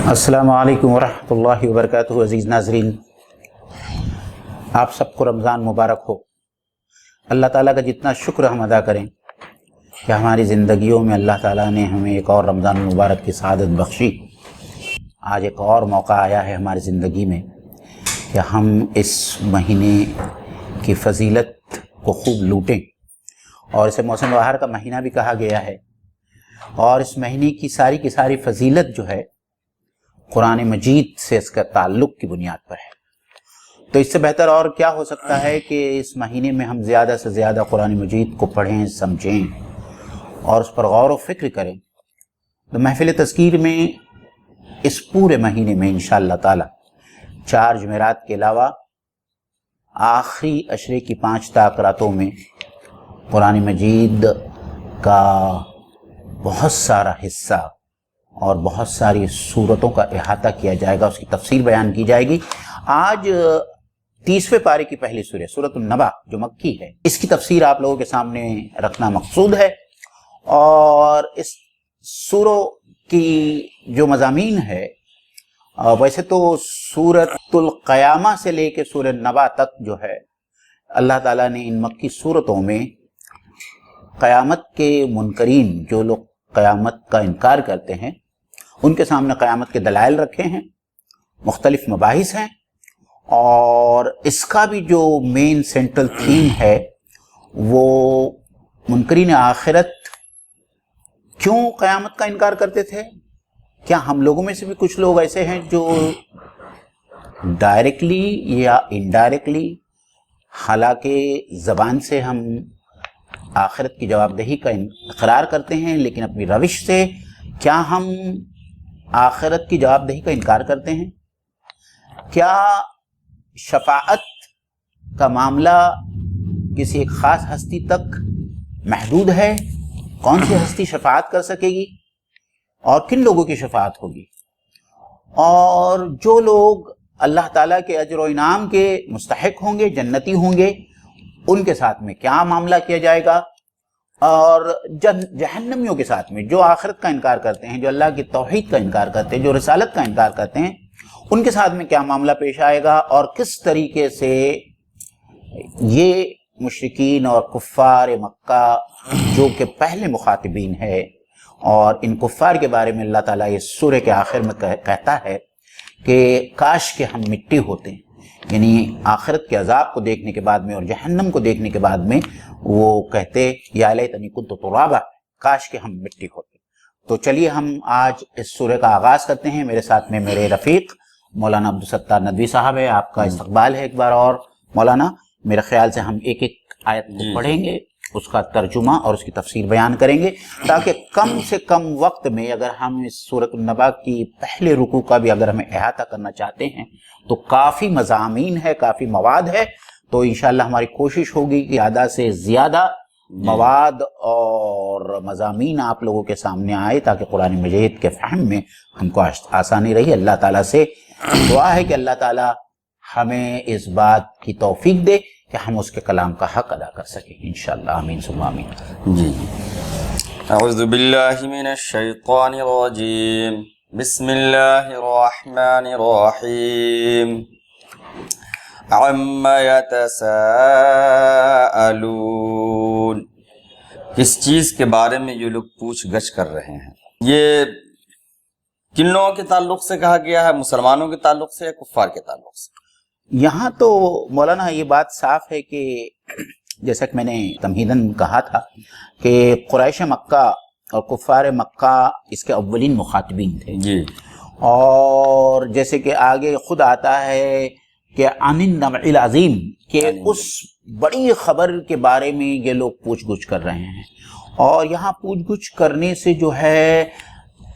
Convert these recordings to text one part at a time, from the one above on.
السلام علیکم ورحمۃ اللہ وبرکاتہ۔ عزیز ناظرین، آپ سب کو رمضان مبارک ہو۔ اللہ تعالیٰ کا جتنا شکر ہم ادا کریں کہ ہماری زندگیوں میں اللہ تعالیٰ نے ہمیں ایک اور رمضان مبارک کی سعادت بخشی۔ آج ایک اور موقع آیا ہے ہماری زندگی میں کہ ہم اس مہینے کی فضیلت کو خوب لوٹیں، اور اسے موسم بہار کا مہینہ بھی کہا گیا ہے، اور اس مہینے کی ساری فضیلت جو ہے قرآن مجید سے اس کا تعلق کی بنیاد پر ہے۔ تو اس سے بہتر اور کیا ہو سکتا ہے کہ اس مہینے میں ہم زیادہ سے زیادہ قرآن مجید کو پڑھیں، سمجھیں اور اس پر غور و فکر کریں۔ تو محفل تذکیر میں اس پورے مہینے میں انشاءاللہ تعالی 4 جمعرات کے علاوہ آخری عشرے کی 5 راتوں میں قرآن مجید کا بہت سارا حصہ اور بہت ساری صورتوں کا احاطہ کیا جائے گا، اس کی تفسیر بیان کی جائے گی۔ آج 30ویں پارے کی پہلی سورہ سورۃ النبا جو مکی ہے، اس کی تفسیر آپ لوگوں کے سامنے رکھنا مقصود ہے۔ اور اس سورہ کی جو مضامین ہے، ویسے تو سورۃ القیامہ سے لے کے سورہ نبا تک جو ہے، اللہ تعالیٰ نے ان مکی سورتوں میں قیامت کے منکرین، جو لوگ قیامت کا انکار کرتے ہیں، ان کے سامنے قیامت کے دلائل رکھے ہیں، مختلف مباحث ہیں، اور اس کا بھی جو مین سینٹرل تھیم ہے وہ منکرین آخرت کیوں قیامت کا انکار کرتے تھے۔ کیا ہم لوگوں میں سے بھی کچھ لوگ ایسے ہیں جو ڈائریکٹلی یا انڈائریکٹلی، حالانکہ زبان سے ہم آخرت کی جواب دہی کا اقرار کرتے ہیں، لیکن اپنی روش سے کیا ہم آخرت کی جواب دہی کا انکار کرتے ہیں؟ کیا شفاعت کا معاملہ کسی ایک خاص ہستی تک محدود ہے؟ کون سی ہستی شفاعت کر سکے گی اور کن لوگوں کی شفاعت ہوگی؟ اور جو لوگ اللہ تعالیٰ کے اجر و انعام کے مستحق ہوں گے، جنتی ہوں گے، ان کے ساتھ میں کیا معاملہ کیا جائے گا؟ اور جہنمیوں کے ساتھ میں جو آخرت کا انکار کرتے ہیں، جو اللہ کی توحید کا انکار کرتے ہیں، جو رسالت کا انکار کرتے ہیں، ان کے ساتھ میں کیا معاملہ پیش آئے گا؟ اور کس طریقے سے یہ مشرکین اور کفار مکہ جو کہ پہلے مخاطبین ہے، اور ان کفار کے بارے میں اللہ تعالیٰ اس سورہ کے آخر میں کہتا ہے کہ کاش کہ ہم مٹی ہوتے ہیں، یعنی آخرت کے عذاب کو دیکھنے کے بعد میں اور جہنم کو دیکھنے کے بعد میں وہ کہتے یا لیتنی کنت ترابا، کاش کہ ہم مٹی ہوتے۔ تو چلیے ہم آج اس سورہ کا آغاز کرتے ہیں۔ میرے ساتھ میں میرے رفیق مولانا عبدالستار ندوی صاحب ہے، آپ کا استقبال ہے ایک بار اور۔ مولانا، میرے خیال سے ہم ایک آیت کو پڑھیں گے، اس کا ترجمہ اور اس کی تفسیر بیان کریں گے، تاکہ کم سے کم وقت میں اگر ہم اس سورۃ النبا کی پہلے رکوع کا بھی اگر ہمیں احاطہ کرنا چاہتے ہیں تو کافی مضامین ہے، کافی مواد ہے۔ تو انشاءاللہ ہماری کوشش ہوگی کہ آدھا سے زیادہ مواد اور مضامین آپ لوگوں کے سامنے آئے، تاکہ قرآن مجید کے فہم میں ہم کو آسانی رہی۔ اللہ تعالیٰ سے دعا ہے کہ اللہ تعالیٰ ہمیں اس بات کی توفیق دے کہ ہم اس کے کلام کا حق ادا کر سکیں انشاءاللہ۔ آمین ثم آمین۔ جی اعوذ باللہ من الشیطان الرجیم، بسم اللہ الرحمن الرحیم، عما یتساءلون، کس چیز کے بارے میں یہ لوگ پوچھ گچھ کر رہے ہیں؟ یہ کن لوگوں کے تعلق سے کہا گیا ہے؟ مسلمانوں کے تعلق سے یا کفار کے تعلق سے؟ یہاں تو مولانا یہ بات صاف ہے کہ جیسا کہ میں نے تمہیداً کہا تھا کہ قریش مکہ اور کفار مکہ اس کے اولین مخاطبین تھے جی، اور جیسے کہ آگے خود آتا ہے کہ عن النبع العظیم، کہ اس بڑی خبر کے بارے میں یہ لوگ پوچھ گچھ کر رہے ہیں۔ اور یہاں پوچھ گچھ کرنے سے جو ہے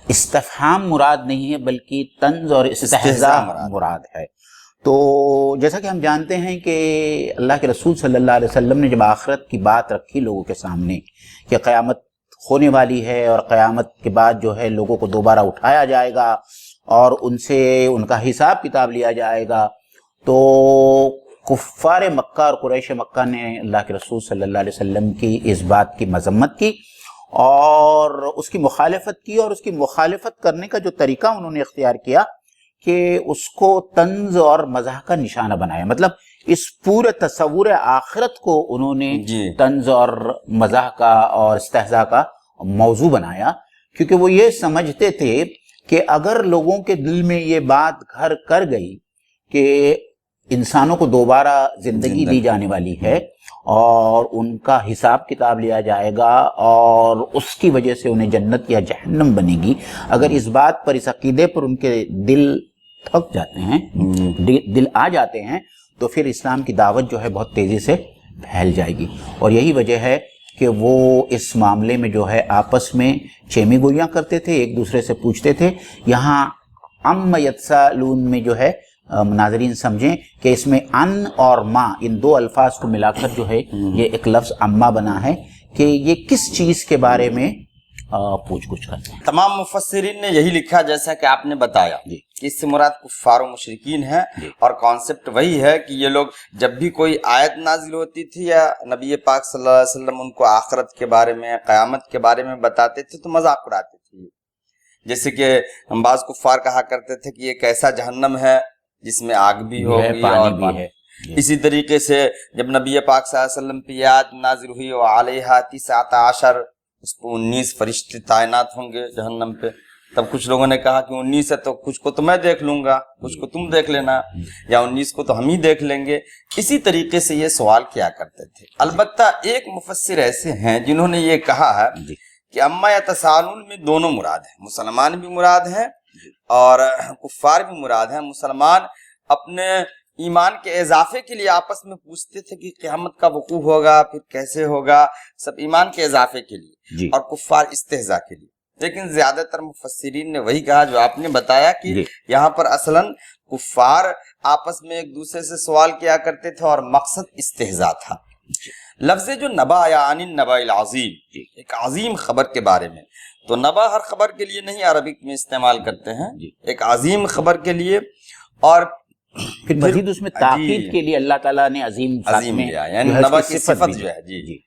استفہام مراد نہیں ہے، بلکہ طنز اور استہزاء مراد ہے۔ تو جیسا کہ ہم جانتے ہیں کہ اللہ کے رسول صلی اللہ علیہ وسلم نے جب آخرت کی بات رکھی لوگوں کے سامنے کہ قیامت ہونے والی ہے اور قیامت کے بعد جو ہے لوگوں کو دوبارہ اٹھایا جائے گا اور ان سے ان کا حساب کتاب لیا جائے گا، تو کفار مکہ اور قریش مکہ نے اللہ کے رسول صلی اللہ علیہ وسلم کی اس بات کی مذمت کی اور اس کی مخالفت کی، اور اس کی مخالفت کرنے کا جو طریقہ انہوں نے اختیار کیا کہ اس کو طنز اور مزاح کا نشانہ بنایا، مطلب اس پورے تصور آخرت کو انہوں نے طنز اور مزاح کا اور استہزاء کا موضوع بنایا، کیونکہ وہ یہ سمجھتے تھے کہ اگر لوگوں کے دل میں یہ بات گھر کر گئی کہ انسانوں کو دوبارہ زندگی دی جانے والی ہے اور ان کا حساب کتاب لیا جائے گا اور اس کی وجہ سے انہیں جنت یا جہنم بنے گی، اگر اس بات پر، اس عقیدے پر ان کے دل تھک جاتے ہیں، دل آ جاتے ہیں، تو پھر اسلام کی دعوت جو ہے بہت تیزی سے پھیل جائے گی۔ اور یہی وجہ ہے کہ وہ اس معاملے میں جو ہے آپس میں چیمی گوئیاں کرتے تھے، ایک دوسرے سے پوچھتے تھے۔ یہاں ام یتسالون میں جو ہے ناظرین سمجھیں کہ اس میں ان اور ما، ان دو الفاظ کو ملا کر جو ہے یہ ایک لفظ اما بنا ہے کہ یہ کس چیز کے بارے میں پوچھ گچھ کرتے ہیں۔ تمام مفسرین نے یہی لکھا جیسا کہ آپ نے بتایا کہ اس سے مراد کفار و مشرکین ہیں، اور کانسیپٹ وہی ہے کہ یہ لوگ جب بھی کوئی آیت نازل ہوتی تھی یا نبی پاک صلی اللہ علیہ وسلم ان کو آخرت کے بارے میں، قیامت کے بارے میں بتاتے تھے تو مذاق اڑاتے تھے، جیسے کہ بعض کفار کہا کرتے تھے کہ یہ کیسا جہنم ہے جس میں آگ بھی ہوگی اور پانی ہے۔ اسی طریقے سے جب نبی پاک صلی اللہ علیہ وسلم پہ آیت نازل ہوئی وعلیہا 19 اس پہ 19 فرشتے تعینات ہوں گے جہنم پہ، تب کچھ لوگوں نے کہا کہ 19 ہے تو کچھ کو تو میں دیکھ لوں گا، کچھ کو تم دیکھ لینا، یا 19 کو تو ہم ہی دیکھ لیں گے۔ اسی طریقے سے یہ سوال کیا کرتے تھے۔ البتہ ایک مفسر ایسے ہیں جنہوں نے یہ کہا ہے کہ اما یتسالون میں دونوں مراد ہیں، مسلمان بھی مراد ہیں اور کفار بھی مراد ہیں۔ مسلمان اپنے ایمان کے اضافے کے لیے آپس میں پوچھتے تھے کہ قیامت کا وقوع ہوگا، پھر کیسے ہوگا، سب ایمان کے اضافے کے لیے، اور کفار استہزاء کے لیے۔ لیکن زیادہ تر مفسرین نے وہی کہا جو آپ نے بتایا کہ یہاں پر اصلاً کفار آپس میں ایک دوسرے سے سوال کیا کرتے تھے اور مقصد استہزاء تھا۔ لفظ جو نبا یا عن النبا العظیم، ایک عظیم خبر کے بارے میں، تو نبا ہر خبر کے لیے نہیں عربک میں استعمال کرتے ہیں، ایک عظیم خبر کے لیے، اور پھر مزید اس میں تاکید کے لیے اللہ تعالیٰ نے عظیم لیا، یعنی نبا کی صفت جو ہے جی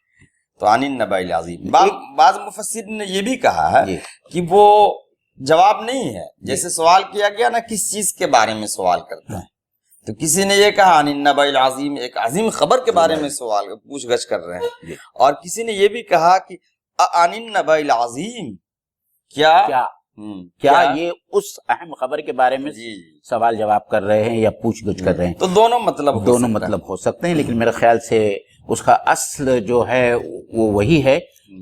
تو عن النبا العظیم۔ بعض مفسرین نے یہ بھی کہا ہے کہ وہ جواب نہیں ہے، جیسے سوال کیا گیا نا کس چیز کے بارے میں سوال کرتا ہے، تو کسی نے یہ کہا عن النبا العظیم، ایک عظیم خبر کے بارے میں سوال پوچھ گچھ کر رہے ہیں، اور کسی نے یہ بھی کہا کہ عن النبا العظیم، کیا یہ اس اہم خبر کے بارے میں سوال جواب کر رہے ہیں یا پوچھ گچھ کر رہے ہیں؟ تو دونوں مطلب ہو سکتے ہیں، لیکن میرے خیال سے اس کا اصل جو ہے وہ وہی ہے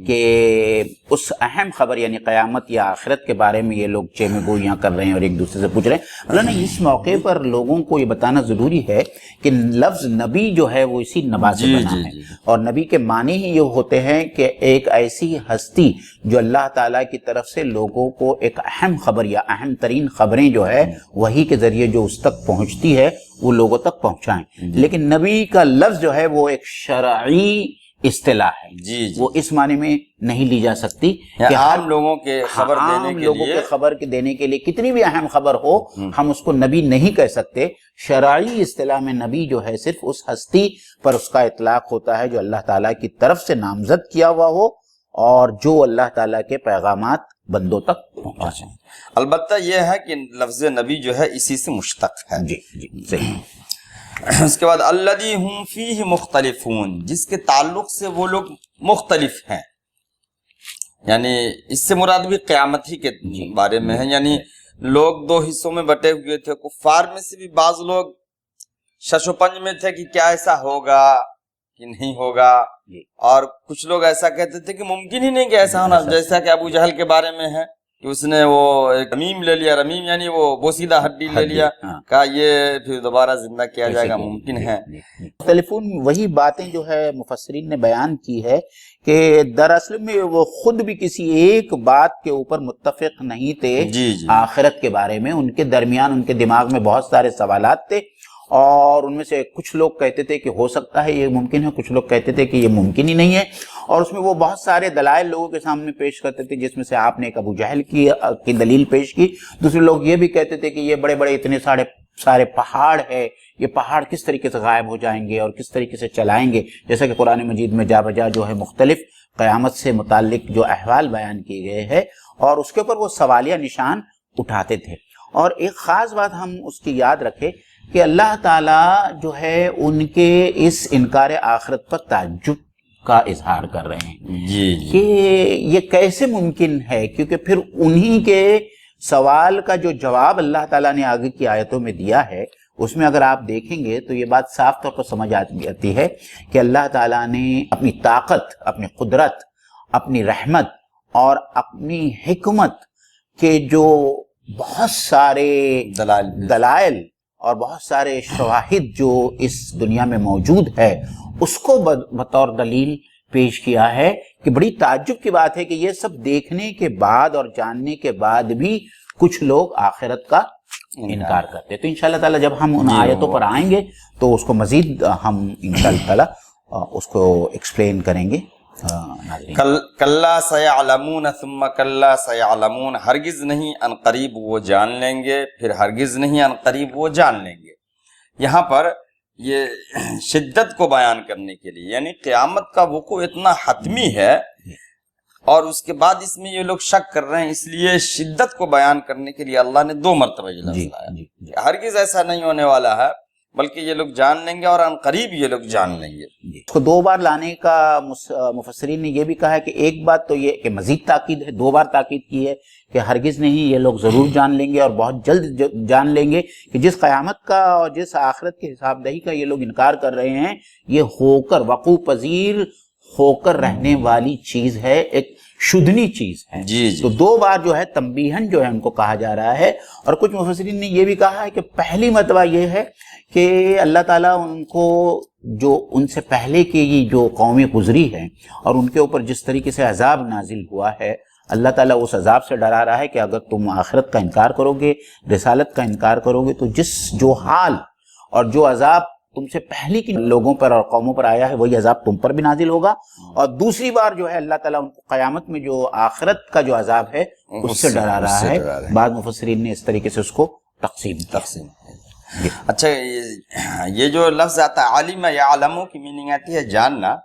کہ اس اہم خبر یعنی قیامت یا آخرت کے بارے میں یہ لوگ چیمے گوئیاں کر رہے ہیں اور ایک دوسرے سے پوچھ رہے ہیں۔ مولانا اس موقع پر لوگوں کو یہ بتانا ضروری ہے کہ لفظ نبی جو ہے وہ اسی نبا سے بنا ہے، اور نبی کے معنی ہی یہ ہوتے ہیں کہ ایک ایسی ہستی جو اللہ تعالیٰ کی طرف سے لوگوں کو ایک اہم خبر یا اہم ترین خبریں جو ہے وحی کے ذریعے جو اس تک پہنچتی ہے وہ لوگوں تک پہنچائیں۔ لیکن نبی کا لفظ جو ہے وہ ایک شرعی اصطلاح ہے، وہ اس معنی میں نہیں لی جا سکتی کہ عام لوگوں کے خبر دینے کے لیے کتنی بھی اہم خبر ہو ہم اس کو نبی نہیں کہہ سکتے۔ شرعی اصطلاح میں نبی جو ہے صرف اس ہستی پر اس کا اطلاق ہوتا ہے جو اللہ تعالیٰ کی طرف سے نامزد کیا ہوا ہو اور جو اللہ تعالیٰ کے پیغامات بندوں تک پہنچائیں۔ البتہ یہ ہے کہ لفظ نبی جو ہے اسی سے مشتق ہے۔ جی صحیح۔ اس کے بعد الذی ہم فیہ مختلفون، جس کے تعلق سے وہ لوگ مختلف ہیں، یعنی اس سے مراد بھی قیامت ہی کے بارے میں ہے، یعنی لوگ دو حصوں میں بٹے ہوئے تھے۔ کفار میں سے بھی بعض لوگ شش و پنج میں تھے کہ کیا ایسا ہوگا کہ نہیں ہوگا، اور کچھ لوگ ایسا کہتے تھے کہ ممکن ہی نہیں کہ ایسا ہونا، جیسا کہ ابو جہل کے بارے میں ہے کہ اس نے وہ ایک رمیم لے لیا، رمیم یعنی وہ بوسیدہ ہڈی لے لیا، کہا یہ پھر دوبارہ زندہ کیا جائے گا، ممکن ہے۔ مختلفون وہی باتیں جو ہے مفسرین نے بیان کی ہے کہ دراصل میں وہ خود بھی کسی ایک بات کے اوپر متفق نہیں تھے آخرت کے بارے میں، ان کے درمیان ان کے دماغ میں بہت سارے سوالات تھے، اور ان میں سے کچھ لوگ کہتے تھے کہ ہو سکتا ہے یہ ممکن ہے، کچھ لوگ کہتے تھے کہ یہ ممکن ہی نہیں ہے، اور اس میں وہ بہت سارے دلائل لوگوں کے سامنے پیش کرتے تھے، جس میں سے آپ نے ایک ابو جہل کی دلیل پیش کی۔ دوسرے لوگ یہ بھی کہتے تھے کہ یہ بڑے بڑے اتنے سارے پہاڑ ہے، یہ پہاڑ کس طریقے سے غائب ہو جائیں گے اور کس طریقے سے چلائیں گے، جیسا کہ قرآن مجید میں جا بجا جو ہے مختلف قیامت سے متعلق جو احوال بیان کیے گئے ہیں، اور اس کے اوپر وہ سوالیہ نشان اٹھاتے تھے۔ اور ایک خاص بات ہم اس کی یاد رکھیں کہ اللہ تعالیٰ جو ہے ان کے اس انکار آخرت پر تعجب کا اظہار کر رہے ہیں کہ یہ کیسے ممکن ہے، کیونکہ پھر انہی کے سوال کا جو جواب اللہ تعالیٰ نے آگے کی آیتوں میں دیا ہے، اس میں اگر آپ دیکھیں گے تو یہ بات صاف طور پر سمجھ آتی ہے کہ اللہ تعالیٰ نے اپنی طاقت، اپنی قدرت، اپنی رحمت اور اپنی حکمت کے جو بہت سارے دلائل اور بہت سارے شواہد جو اس دنیا میں موجود ہے، اس کو بطور دلیل پیش کیا ہے کہ بڑی تعجب کی بات ہے کہ یہ سب دیکھنے کے بعد اور جاننے کے بعد بھی کچھ لوگ آخرت کا انکار کرتے ہیں۔ تو انشاءاللہ تعالی جب ہم ان آیتوں پر آئیں گے تو اس کو مزید ہم انشاءاللہ تعالی اس کو ایکسپلین کریں گے۔ کلا سیعلمون ثم کلا سیعلمون، ہرگز نہیں ان قریب وہ جان لیں گے، پھر ہرگز نہیں ان قریب وہ جان لیں گے۔ یہاں پر یہ شدت کو بیان کرنے کے لیے، یعنی قیامت کا وقوع اتنا حتمی ہے اور اس کے بعد اس میں یہ لوگ شک کر رہے ہیں، اس لیے شدت کو بیان کرنے کے لیے اللہ نے 2 مرتبہ یہ لفظ لایا۔ ہرگز ایسا نہیں ہونے والا ہے، بلکہ یہ لوگ جان لیں گے اور ان قریب یہ لوگ جان لیں گے۔ اس کو 2 بار لانے کا مفسرین نے یہ بھی کہا ہے کہ ایک بات تو یہ کہ مزید تاکید ہے، 2 بار تاکید کی ہے کہ ہرگز نہیں، یہ لوگ ضرور جان لیں گے اور بہت جلد جان لیں گے کہ جس قیامت کا اور جس آخرت کے حساب دہی کا یہ لوگ انکار کر رہے ہیں، یہ ہو کر وقوع پذیر ہو کر رہنے والی چیز ہے، ایک شدنی چیز ہے۔ تو 2 بار جو ہے تنبیہن جو ہے ان کو کہا جا رہا ہے۔ اور کچھ مفسرین نے یہ بھی کہا ہے کہ پہلی مرتبہ یہ ہے کہ اللہ تعالیٰ ان کو جو ان سے پہلے کی جو قومیں گزری ہیں اور ان کے اوپر جس طریقے سے عذاب نازل ہوا ہے، اللہ تعالیٰ اس عذاب سے ڈرا رہا ہے کہ اگر تم آخرت کا انکار کرو گے، رسالت کا انکار کرو گے، تو جو حال اور جو عذاب تم سے پہلے کی لوگوں پر اور قوموں پر آیا ہے وہی عذاب تم پر بھی نازل ہوگا۔ اور دوسری بار جو ہے اللہ تعالیٰ ان کو قیامت میں جو آخرت کا جو عذاب ہے اس سے ڈرا رہا ہے۔ بعض مفسرین نے اس طریقے سے اس کو تقسیم۔ اچھا، یہ جو لفظ آتا ہے عالم یعلمو کی میننگ آتی ہے جاننا،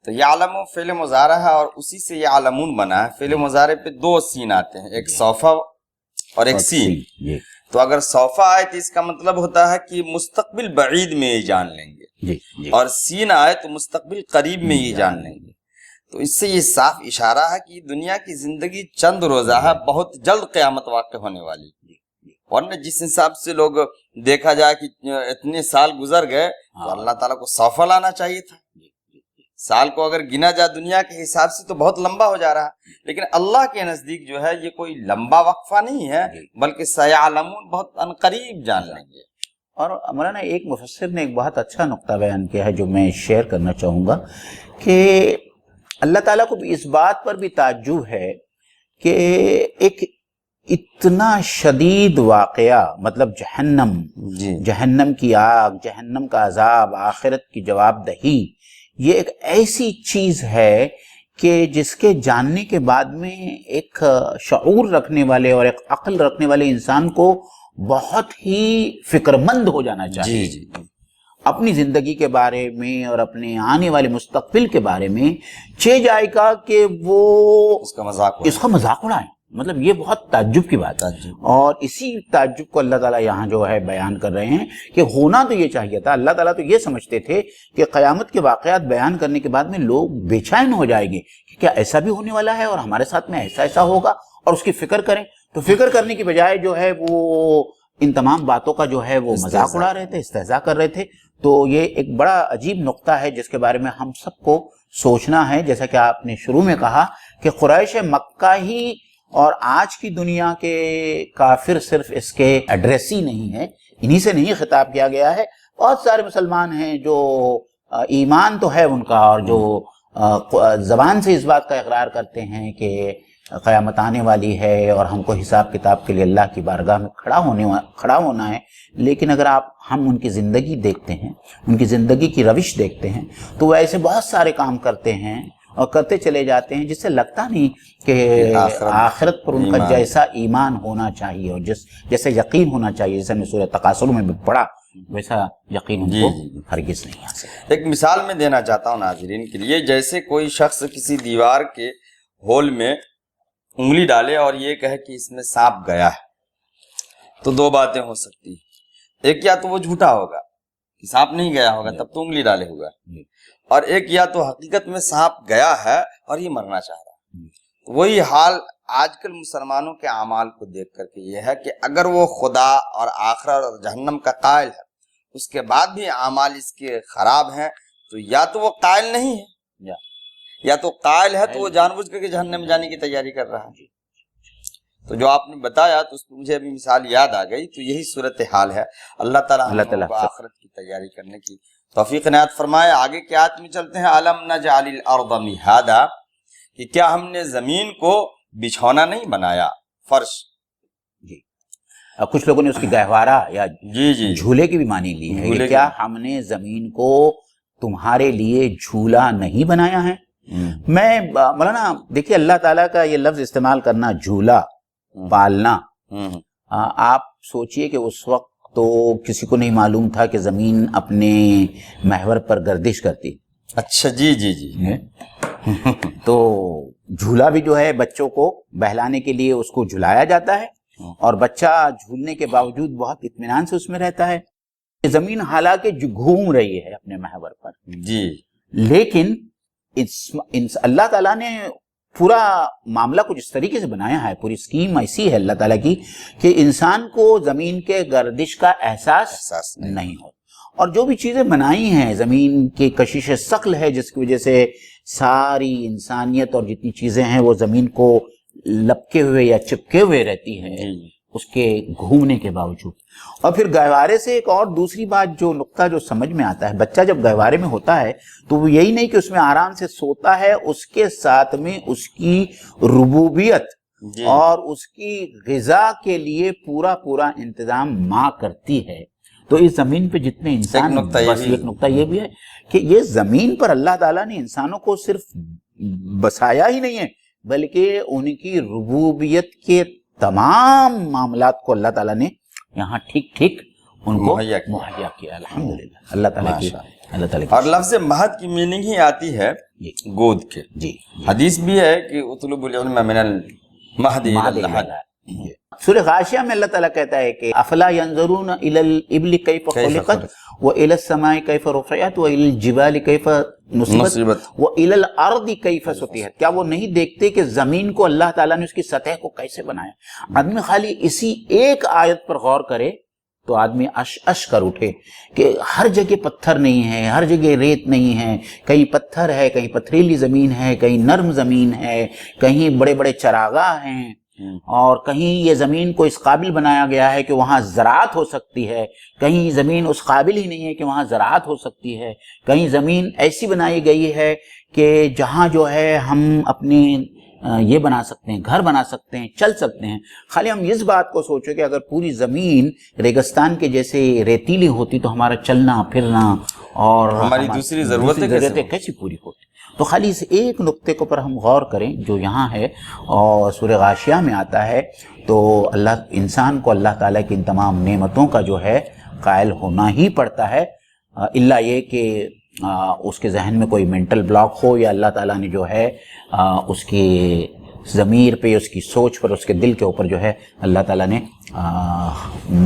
تو یعلمو فعل مضارع ہے اور اسی سے یعلمون بنا ہے۔ فعل مضارع پہ 2 سین آتے ہیں، ایک سوفا اور ایک سین۔ تو اگر سوفا آئے تو اس کا مطلب ہوتا ہے کہ مستقبل بعید میں یہ جان لیں گے، اور سین آئے تو مستقبل قریب میں یہ جان لیں گے۔ تو اس سے یہ صاف اشارہ ہے کہ دنیا کی زندگی چند روزہ ہے، بہت جلد قیامت واقع ہونے والی۔ ورنہ جس حساب سے لوگ دیکھا جائے کہ اتنے سال گزر گئے تو اللہ تعالیٰ کو سوفا لانا چاہیے تھا۔ سال کو اگر گنا جائے دنیا کے حساب سے تو بہت لمبا ہو جا رہا ہے، لیکن اللہ کے نزدیک جو ہے یہ کوئی لمبا وقفہ نہیں ہے، بلکہ سیعلمون بہت عنقریب جان لیں گے۔ اور مولانا ایک مفسر نے ایک بہت اچھا نقطہ بیان کیا ہے جو میں شیئر کرنا چاہوں گا کہ اللہ تعالیٰ کو اس بات پر بھی تعجب ہے کہ ایک اتنا شدید واقعہ، مطلب جہنم کی آگ، جہنم کا عذاب، آخرت کی جواب دہی، یہ ایک ایسی چیز ہے کہ جس کے جاننے کے بعد میں ایک شعور رکھنے والے اور ایک عقل رکھنے والے انسان کو بہت ہی فکر مند ہو جانا چاہیے۔ اپنی زندگی کے بارے میں اور اپنے آنے والے مستقبل کے بارے میں جائے گا کہ وہ اس کا مذاق اڑائیں، مطلب یہ بہت تعجب کی بات ہے۔ اور اسی تعجب کو اللہ تعالیٰ یہاں جو ہے بیان کر رہے ہیں کہ ہونا تو یہ چاہیے تھا۔ اللہ تعالیٰ تو یہ سمجھتے تھے کہ قیامت کے واقعات بیان کرنے کے بعد میں لوگ بے چین ہو جائیں گے کہ کیا ایسا بھی ہونے والا ہے اور ہمارے ساتھ میں ایسا ہوگا، اور اس کی فکر کریں۔ تو فکر کرنے کی بجائے جو ہے وہ ان تمام باتوں کا جو ہے وہ مذاق اڑا رہے تھے، استہزاء کر رہے تھے۔ تو یہ ایک بڑا عجیب نقطہ ہے جس کے بارے میں ہم سب کو سوچنا ہے۔ جیسا کہ آپ نے شروع میں کہا کہ قریش مکہ ہی اور آج کی دنیا کے کافر صرف اس کے ایڈریس ہی نہیں ہے، انہی سے نہیں خطاب کیا گیا ہے۔ بہت سارے مسلمان ہیں جو ایمان تو ہے ان کا اور جو زبان سے اس بات کا اقرار کرتے ہیں کہ قیامت آنے والی ہے اور ہم کو حساب کتاب کے لیے اللہ کی بارگاہ میں کھڑا ہونا ہے، لیکن اگر ہم ان کی زندگی دیکھتے ہیں، ان کی زندگی کی روش دیکھتے ہیں، تو وہ ایسے بہت سارے کام کرتے ہیں اور کرتے چلے جاتے ہیں، جس سے لگتا نہیں کہ آخرت پر ان کا جیسا ایمان ہونا چاہیے اور جیسے یقین ہونا چاہیے، جیسے ہم نے سورہ تکاثر میں بھی پڑھا، ویسا یقین ان کو ہرگز نہیں حاصل۔ ایک مثال میں دینا چاہتا ہوں ناظرین کے لیے، جیسے کوئی شخص کسی دیوار کے ہول میں انگلی ڈالے اور یہ کہے کہ اس میں سانپ گیا ہے، تو دو باتیں ہو سکتی ہیں، ایک یا تو وہ جھوٹا ہوگا کہ سانپ نہیں گیا ہوگا تب تو انگلی ڈالے ہوگا، اور ایک یا تو حقیقت میں سانپ گیا ہے اور یہ مرنا چاہ رہا ہے۔ وہی حال آج کل مسلمانوں کے اعمال کو دیکھ کر کے یہ ہے کہ اگر وہ خدا اور آخرت اور جہنم کا قائل ہے، اس کے بعد بھی اعمال اس کے خراب ہیں، تو یا تو وہ قائل نہیں ہے، یا تو قائل ہے تو وہ جان بوجھ کر کے جہنم میں جانے کی تیاری کر رہا ہے۔ تو جو آپ نے بتایا تو اس پہ مجھے ابھی مثال یاد آ گئی، تو یہی صورتحال ہے۔ اللہ تعالیٰ ہم لوگوں کو آخرت کی تیاری کرنے کی توفیق عنایت فرمائے۔ آگے کی آیت میں چلتے ہیں، الم نجعل الارض مہادا، کہ کیا ہم نے زمین کو بچھونا نہیں بنایا، فرش۔ جی، اب کچھ لوگوں نے اس کی گہوارہ یا جی جھولے کی بھی معنی لی ہے کہ کیا ہم نے زمین کو تمہارے لیے جھولا نہیں بنایا ہے۔ میں مولانا دیکھیے، اللہ تعالیٰ کا یہ لفظ استعمال کرنا، جھولا، پالنا، آپ سوچئے کہ اس وقت تو کسی کو نہیں معلوم تھا کہ زمین اپنے محور پر گردش کرتی۔ اچھا، جی تو جھولا بھی جو ہے بچوں کو بہلانے کے لیے اس کو جھلایا جاتا ہے، اور بچہ جھولنے کے باوجود بہت اطمینان سے اس میں رہتا ہے۔ زمین حالانکہ گھوم رہی ہے اپنے محور پر، جی، لیکن اللہ تعالیٰ نے پورا معاملہ کچھ اس طریقے سے بنایا ہے، پوری اسکیم ایسی ہے اللہ تعالیٰ کی کہ انسان کو زمین کے گردش کا احساس نہیں ہو، اور جو بھی چیزیں بنائی ہیں، زمین کی کشش ثقل ہے جس کی وجہ سے ساری انسانیت اور جتنی چیزیں ہیں وہ زمین کو لپکے ہوئے یا چپکے ہوئے رہتی ہیں اس کے گھومنے کے باوجود۔ اور پھر گہوارے سے ایک اور دوسری بات، جو نقطہ جو سمجھ میں آتا ہے، بچہ جب گہوارے میں ہوتا ہے تو وہ یہی نہیں کہ اس میں آرام سے سوتا ہے، اس کے ساتھ میں اس کی ربوبیت اور اس کی غذا کے لیے پورا انتظام ماں کرتی ہے۔ تو اس زمین پہ جتنے انسان، بس ایک نقطہ یہ بھی ہے کہ یہ زمین پر اللہ تعالیٰ نے انسانوں کو صرف بسایا ہی نہیں ہے، بلکہ ان کی ربوبیت کے تمام معاملات کو اللہ تعالیٰ نے یہاں ٹھیک ان کو مہیا کیا۔ الحمدللہ، اللہ تعالیٰ کی۔ اور لفظ مہد کی میننگ ہی آتی ہے گود کے۔ جی، حدیث بھی ہے کہ اطلبوا العلم من المہد الی اللحد۔ سورہ غاشیہ میں اللہ تعالیٰ کہتا ہے کہ افلا ينظرون الى الابل کیف خلقت والى السماء کیف رفعت والى الجبال کیف نصبت والى الارض کیف سطحت۔ کیا وہ نہیں دیکھتے کہ زمین کو اللہ تعالیٰ نے اس کی سطح کو کیسے بنایا؟ آدمی خالی اسی ایک آیت پر غور کرے تو آدمی اش کر اٹھے کہ ہر جگہ پتھر نہیں ہے، ہر جگہ ریت نہیں ہے، کہیں پتھر ہے، کہیں پتھریلی زمین ہے، کہیں نرم زمین ہے، کہیں بڑے بڑے چراگاہ ہیں، اور کہیں یہ زمین کو اس قابل بنایا گیا ہے کہ وہاں زراعت ہو سکتی ہے، کہیں زمین اس قابل ہی نہیں ہے کہ وہاں زراعت ہو سکتی ہے، کہیں زمین ایسی بنائی گئی ہے کہ جہاں جو ہے ہم اپنے یہ بنا سکتے ہیں، گھر بنا سکتے ہیں، چل سکتے ہیں۔ خالی ہم اس بات کو سوچو کہ اگر پوری زمین ریگستان کے جیسے ریتیلی ہوتی تو ہمارا چلنا پھرنا اور ہماری دوسری ضرورتیں کیسی پوری ہوتی۔ تو خالی اس ایک نقطے کے اوپر ہم غور کریں جو یہاں ہے اور سورہ غاشیہ میں آتا ہے، تو انسان کو اللہ تعالیٰ کی ان تمام نعمتوں کا جو ہے قائل ہونا ہی پڑتا ہے، الا یہ کہ اس کے ذہن میں کوئی مینٹل بلاک ہو، یا اللہ تعالیٰ نے جو ہے اس کی ضمیر پہ، اس کی سوچ پر، اس کے دل کے اوپر جو ہے اللہ تعالیٰ نے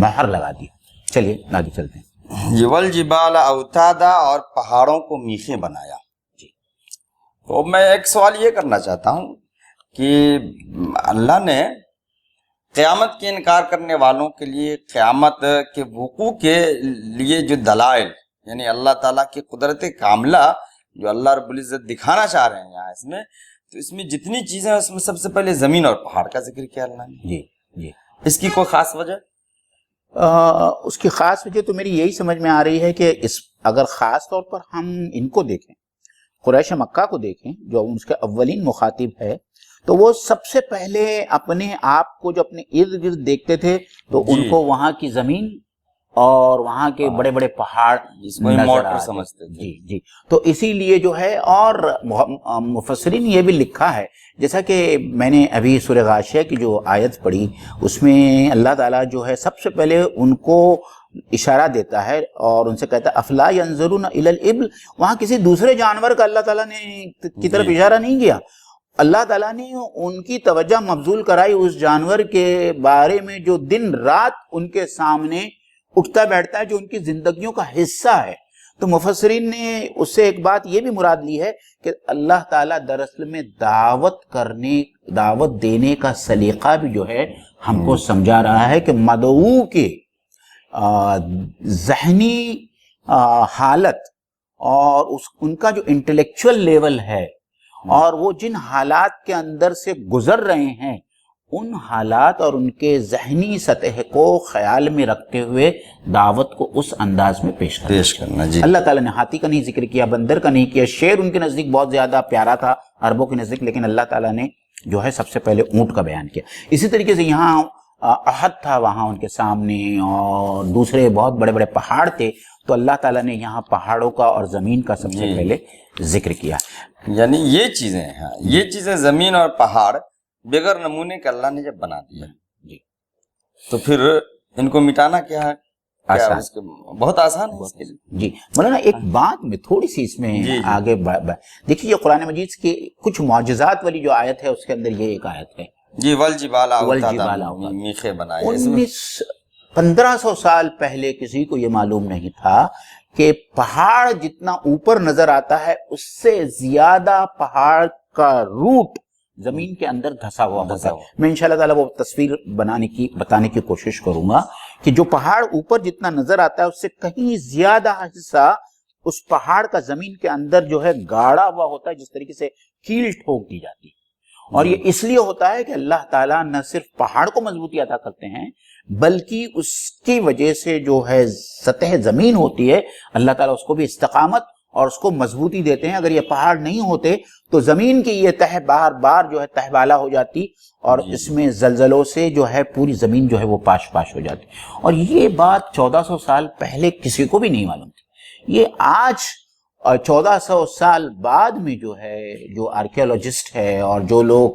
مہر لگا دی۔ چلیے آگے چلتے ہیں۔ والجبال اوتادا، اور پہاڑوں کو میخیں بنایا۔ تو میں ایک سوال یہ کرنا چاہتا ہوں کہ اللہ نے قیامت کے انکار کرنے والوں کے لیے قیامت کے وقوع کے لیے جو دلائل، یعنی اللہ تعالیٰ کی قدرت کاملہ جو اللہ رب العزت دکھانا چاہ رہے ہیں یہاں تو اس میں جتنی چیزیں ہیں اس میں سب سے پہلے زمین اور پہاڑ کا ذکر کیا اللہ نے۔ جی، اس کی کوئی خاص وجہ؟ اس کی خاص وجہ تو میری یہی سمجھ میں آ رہی ہے کہ اگر خاص طور پر ہم ان کو دیکھیں، قریش مکہ کو دیکھیں جو اس کے اولین مخاطب ہے، تو وہ سب سے پہلے اپنے آپ کو جو اپنے ارد گرد دیکھتے تھے تو ان کو وہاں کی زمین اور وہاں کے بڑے بڑے پہاڑ جس کو نظر موٹر آتے سمجھتے تھے. جی جی. تو اسی لیے جو ہے، اور مفسرین نے یہ بھی لکھا ہے، جیسا کہ میں نے ابھی سورہ غاشیہ کی جو آیت پڑھی، اس میں اللہ تعالیٰ جو ہے سب سے پہلے ان کو اشارہ دیتا ہے اور ان سے کہتا ہے افلا ینظرون الی الابل. وہاں کسی دوسرے جانور کا اللہ تعالیٰ نے کی طرف اشارہ نہیں کیا. اللہ تعالیٰ نے ان کی توجہ مبذول کرائی اس جانور کے بارے میں جو دن رات ان کے سامنے اٹھتا بیٹھتا ہے، جو ان کی زندگیوں کا حصہ ہے. تو مفسرین نے اس سے ایک بات یہ بھی مراد لی ہے کہ اللہ تعالیٰ دراصل میں دعوت دینے کا سلیقہ بھی جو ہے ہم کو سمجھا رہا ہے کہ مدعو کے ذہنی حالت اور ان کا جو انٹلیکچول لیول ہے اور وہ جن حالات کے اندر سے گزر رہے ہیں، ان حالات اور ان کے ذہنی سطح کو خیال میں رکھتے ہوئے دعوت کو اس انداز میں پیش کرنا. جی. اللہ تعالیٰ نے ہاتھی کا نہیں ذکر کیا، بندر کا نہیں کیا. شیر ان کے نزدیک بہت زیادہ پیارا تھا عربوں کے نزدیک، لیکن اللہ تعالیٰ نے جو ہے سب سے پہلے اونٹ کا بیان کیا. اسی طریقے سے یہاں احد تھا وہاں ان کے سامنے، اور دوسرے بہت بڑے بڑے پہاڑ تھے، تو اللہ تعالیٰ نے یہاں پہاڑوں کا اور زمین کا سب سے پہلے ذکر کیا. یعنی یہ چیزیں ہیں، یہ چیزیں زمین اور پہاڑ بغیر نمونے کا اللہ نے جب بنا دیا جی تو پھر ان کو مٹانا کیا ہے؟ آسان. بہت آسان ہے اس کے لیے. جی مولانا، ایک بات میں تھوڑی سی اس میں آگے دیکھیے، یہ قرآن مجید کی کچھ معجزات والی جو آیت ہے اس کے اندر یہ ایک آیت ہے جی، والجبال اوتادا، میخیں بنائے. 1500 سال پہلے کسی کو یہ معلوم نہیں تھا کہ پہاڑ جتنا اوپر نظر آتا ہے اس سے زیادہ پہاڑ کا روٹ زمین کے اندر دھسا ہوا ہوتا ہے. میں انشاءاللہ تعالیٰ وہ تصویر بتانے کی کوشش کروں گا کہ جو پہاڑ اوپر جتنا نظر آتا ہے اس سے کہیں زیادہ حصہ اس پہاڑ کا زمین کے اندر جو ہے گاڑا ہوا ہوتا ہے، جس طریقے سے کیل ٹھوک دی جاتی ہے. اور یہ اس لیے ہوتا ہے کہ اللہ تعالیٰ نہ صرف پہاڑ کو مضبوطی عطا کرتے ہیں، بلکہ اس کی وجہ سے جو ہے سطح زمین ہوتی ہے، اللہ تعالیٰ اس کو بھی استقامت اور اس کو مضبوطی دیتے ہیں. اگر یہ پہاڑ نہیں ہوتے تو زمین کی یہ تہ بار بار جو ہے تہ بالا ہو جاتی، اور اس میں زلزلوں سے جو ہے پوری زمین جو ہے وہ پاش پاش ہو جاتی. اور یہ بات 1400 سال پہلے کسی کو بھی نہیں معلوم تھی. یہ آج 1400 سال بعد میں جو ہے، جو آرکیولوجسٹ ہے اور جو لوگ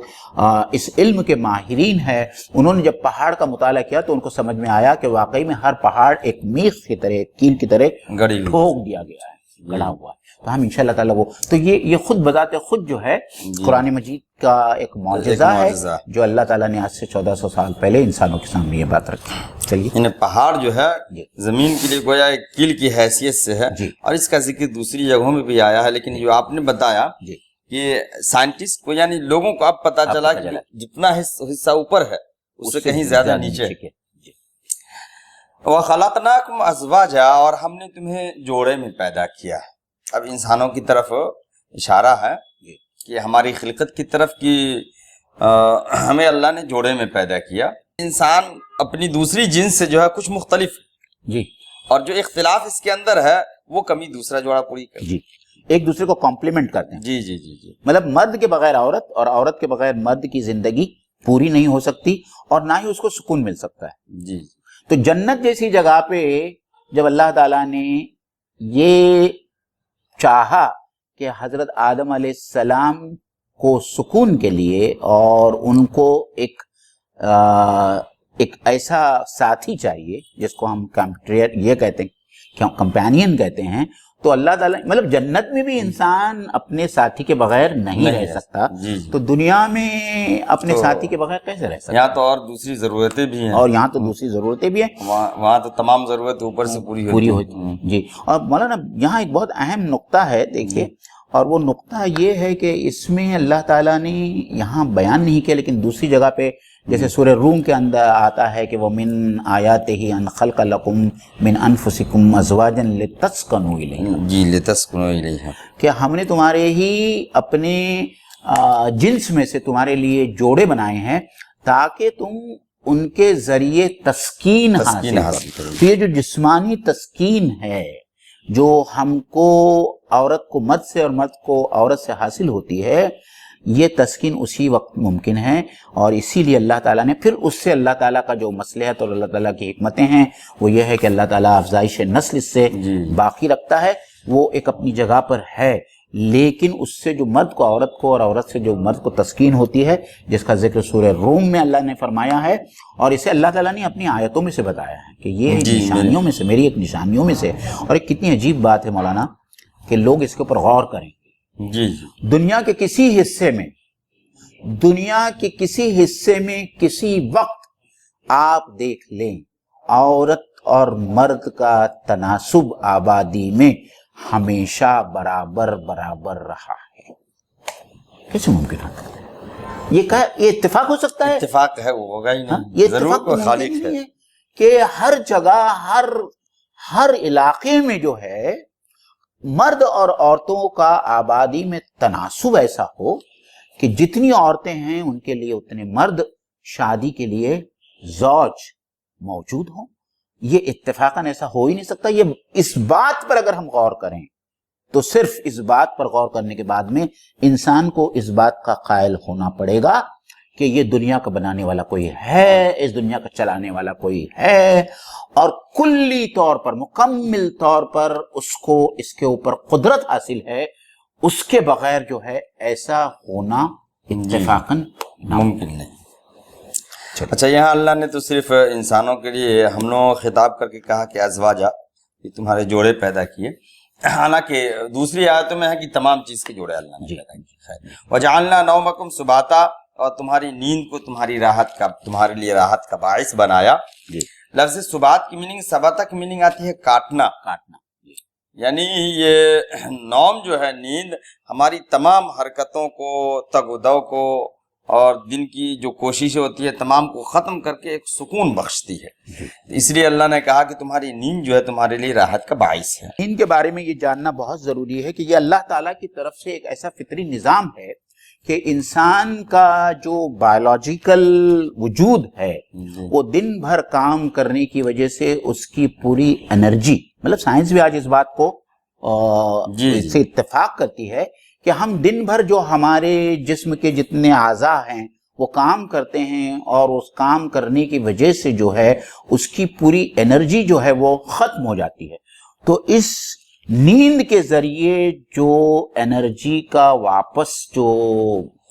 اس علم کے ماہرین ہیں، انہوں نے جب پہاڑ کا مطالعہ کیا تو ان کو سمجھ میں آیا کہ واقعی میں ہر پہاڑ ایک میخ کی طرح، کیل کی طرح ٹھوک دیا گیا ہے، گڑا ہوا ہے. تو ہم انشاءاللہ تعالیٰ تو یہ خود بذات خود جو ہے قرآن مجید کا ایک معجزہ ہے جو اللہ تعالیٰ نے آج سے 1400 سال پہلے انسانوں کے سامنے یہ بات رکھی. چلیے، یعنی پہاڑ جو ہے زمین کے لیے گویا ایک کیل کی حیثیت سے ہے، اور اس کا ذکر دوسری جگہوں میں بھی آیا ہے. لیکن جو آپ نے بتایا کہ سائنٹسٹ کو، یعنی لوگوں کو اب پتا چلا کہ جتنا حصہ اوپر ہے اس سے کہیں زیادہ نیچے ہے. وَخَلَقْنَاكُمْ أَزْوَاجًا، اور ہم نے تمہیں جوڑے میں پیدا کیا. اب انسانوں کی طرف اشارہ ہے کہ ہماری خلقت کی طرف کی ہمیں اللہ نے جوڑے میں پیدا کیا. انسان اپنی دوسری جنس سے جو ہے کچھ مختلف جی، اور جو اختلاف اس کے اندر ہے وہ کمی دوسرا جوڑا پوری کرتا جی، ایک دوسرے کو کمپلیمنٹ کرتے ہیں. جی جی جی جی. مطلب مرد کے بغیر عورت اور عورت کے بغیر مرد کی زندگی پوری نہیں ہو سکتی، اور نہ ہی اس کو سکون مل سکتا ہے. جی. تو جنت جیسی جگہ پہ جب اللہ تعالیٰ نے یہ چاہا کہ حضرت آدم علیہ السلام کو سکون کے لیے اور ان کو ایک ایسا ساتھی چاہیے جس کو ہم یہ کہتے ہیں، کمپینین کہتے ہیں، تو اللہ تعالیٰ مطلب جنت میں بھی انسان اپنے ساتھی کے بغیر نہیں رہ سکتا. تو دنیا میں اپنے ساتھی کے بغیر کیسے رہ سکتا؟ یہاں تو اور دوسری ضرورتیں بھی ہیں، اور یہاں تو دوسری ضرورتیں بھی ہیں، وہاں تو تمام ضرورت اوپر سے پوری ہوتی ہیں. جی. اور مولانا یہاں ایک بہت اہم نقطہ ہے، دیکھیے، اور وہ نقطہ یہ ہے کہ اس میں اللہ تعالیٰ نے یہاں بیان نہیں کیا، لیکن دوسری جگہ پہ جیسے سورہ روم کے اندر آتا ہے کہ وَمِنْ آیَاتِهِ أَنْ خَلَقَ لَكُمْ مِنْ أَنفُسِكُمْ أَزْوَاجًا لِتَسْكُنُوا إِلَيْهَا. جی، لِتَسْكُنُوا إِلَيْهَا، کہ ہم نے تمہارے ہی اپنے جنس میں سے تمہارے لیے جوڑے بنائے ہیں تاکہ تم ان کے ذریعے تسکین حاصل کرو. تو یہ جو جسمانی تسکین ہے جو ہم کو عورت کو مرد سے اور مرد کو عورت سے حاصل ہوتی ہے، یہ تسکین اسی وقت ممکن ہے، اور اسی لیے اللہ تعالیٰ نے پھر اس سے اللہ تعالیٰ کا جو مصلحت اور اللہ تعالیٰ کی حکمتیں ہیں وہ یہ ہے کہ اللہ تعالیٰ افزائش نسل اس سے باقی رکھتا ہے، وہ ایک اپنی جگہ پر ہے، لیکن اس سے جو مرد کو عورت کو اور عورت سے جو مرد کو تسکین ہوتی ہے، جس کا ذکر سورہ روم میں اللہ نے فرمایا ہے، اور اسے اللہ تعالیٰ نے اپنی آیتوں میں سے بتایا ہے کہ یہ ایک نشانیوں میں سے، میری ایک نشانیوں میں سے، اور ایک کتنی عجیب بات ہے مولانا کہ لوگ اس کے اوپر غور کریں۔ دنیا کے کسی حصے میں کسی وقت آپ دیکھ لیں عورت اور مرد کا تناسب آبادی میں ہمیشہ برابر رہا ہے۔ کیسے ممکن ہے؟ یہ اتفاق ہو سکتا ہے؟ اتفاق ہے، وہ ہوگا ہی نہیں، یہ ضرور اتفاق کوئی خالق ہے کہ ہر جگہ ہر علاقے میں جو ہے مرد اور عورتوں کا آبادی میں تناسب ایسا ہو کہ جتنی عورتیں ہیں ان کے لیے اتنے مرد شادی کے لیے زوج موجود ہوں۔ یہ اتفاقاً ایسا ہو ہی نہیں سکتا۔ یہ اس بات پر اگر ہم غور کریں تو صرف اس بات پر غور کرنے کے بعد میں انسان کو اس بات کا قائل ہونا پڑے گا کہ یہ دنیا کا بنانے والا کوئی ہے، اس دنیا کا چلانے والا کوئی ہے، اور کلی طور پر مکمل طور پر اس کو اس کے اوپر قدرت حاصل ہے، اس کے بغیر جو ہے ایسا ہونا اتفاقاً ممکن نہیں۔ اچھا، یہاں اللہ نے تو صرف انسانوں کے لیے ہم لوگ خطاب کر کے کہا کہ ازواجہ، یہ تمہارے جوڑے پیدا کیے، حالانکہ دوسری آیتوں میں ہے کہ تمام چیز کے جوڑے اللہ نے پیدا کیے۔ وَجَعَلْنَا نَوْمَكُمْ سُبَاتًا، اور تمہاری نیند کو تمہارے لیے راحت کا باعث بنایا۔ لفظ سبات کی میننگ، سباتہ کی میننگ آتی ہے کاٹنا، یعنی یہ نوم جو ہے، نیند ہماری تمام حرکتوں کو، تگ و دو کو، اور دن کی جو کوششیں ہوتی ہے تمام کو ختم کر کے ایک سکون بخشتی ہے۔ اس لیے اللہ نے کہا کہ تمہاری نیند جو ہے تمہارے لیے راحت کا باعث ہے۔ نیند کے بارے میں یہ جاننا بہت ضروری ہے کہ یہ اللہ تعالیٰ کی طرف سے ایک ایسا فطری نظام ہے کہ انسان کا جو بایولوجیکل وجود ہے وہ دن بھر کام کرنے کی وجہ سے اس کی پوری انرجی، مطلب سائنس بھی آج اس بات کو اس سے اتفاق کرتی ہے کہ ہم دن بھر جو ہمارے جسم کے جتنے اعضاء ہیں وہ کام کرتے ہیں، اور اس کام کرنے کی وجہ سے جو ہے اس کی پوری انرجی جو ہے وہ ختم ہو جاتی ہے۔ تو اس نیند کے ذریعے جو انرجی کا واپس جو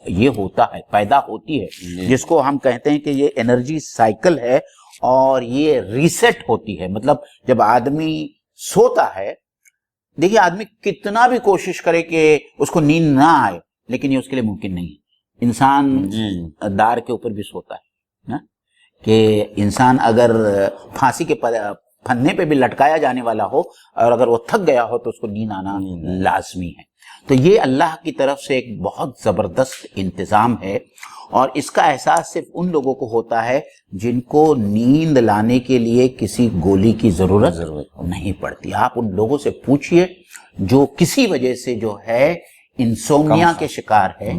یہ ہوتا ہے، پیدا ہوتی ہے، جس کو ہم کہتے ہیں کہ یہ انرجی سائیکل ہے، اور یہ ریسیٹ ہوتی ہے۔ مطلب جب آدمی سوتا ہے، دیکھیے آدمی کتنا بھی کوشش کرے کہ اس کو نیند نہ آئے، لیکن یہ اس کے لیے ممکن نہیں ہے۔ انسان دار کے اوپر بھی سوتا ہے کہ انسان اگر پھانسی کے پھنے پہ بھی لٹکایا جانے والا ہو اور اگر وہ تھک گیا ہو تو اس کو نیند آنا لازمی ہے۔ تو یہ اللہ کی طرف سے ایک بہت زبردست انتظام ہے، اور اس کا احساس صرف ان لوگوں کو ہوتا ہے جن کو نیند لانے کے لیے کسی گولی کی ضرورت نہیں پڑتی۔ آپ ان لوگوں سے پوچھئے جو کسی وجہ سے جو ہے انسومنیا کے شکار ہے،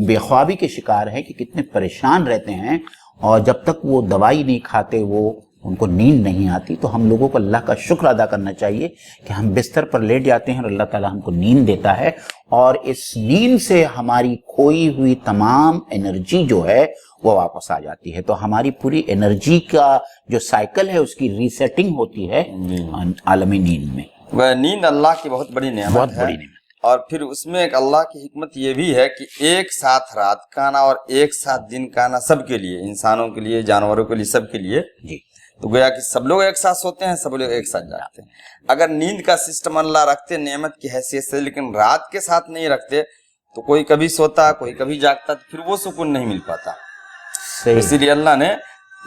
بے خوابی کے شکار ہے، کہ کتنے پریشان رہتے ہیں، اور جب تک وہ دوائی نہیں کھاتے وہ ان کو نیند نہیں آتی۔ تو ہم لوگوں کو اللہ کا شکر ادا کرنا چاہیے کہ ہم بستر پر لیٹ جاتے ہیں اور اللہ تعالیٰ ہم کو نیند دیتا ہے، اور اس نیند سے ہماری کھوئی ہوئی تمام انرجی جو ہے وہ واپس آ جاتی ہے۔ تو ہماری پوری انرجی کا جو سائیکل ہے اس کی ریسیٹنگ ہوتی ہے عالمی نیند میں۔ نیند اللہ کی بہت بڑی نعمت ہے، اور پھر اس میں ایک اللہ کی حکمت یہ بھی ہے کہ ایک ساتھ رات کا آنا اور ایک ساتھ دن کا آنا سب کے لیے، انسانوں کے لیے، جانوروں کے لیے، سب کے لیے، تو گویا کہ سب لوگ ایک ساتھ سوتے ہیں، سب لوگ ایک ساتھ جاگتے ہیں۔ اگر نیند کا سسٹم اللہ رکھتے نعمت کی حیثیت سے، لیکن رات کے ساتھ نہیں رکھتے تو کوئی کبھی سوتا، کوئی کبھی جاگتا، تو پھر وہ سکون نہیں مل پاتا۔ اسی لیے اللہ نے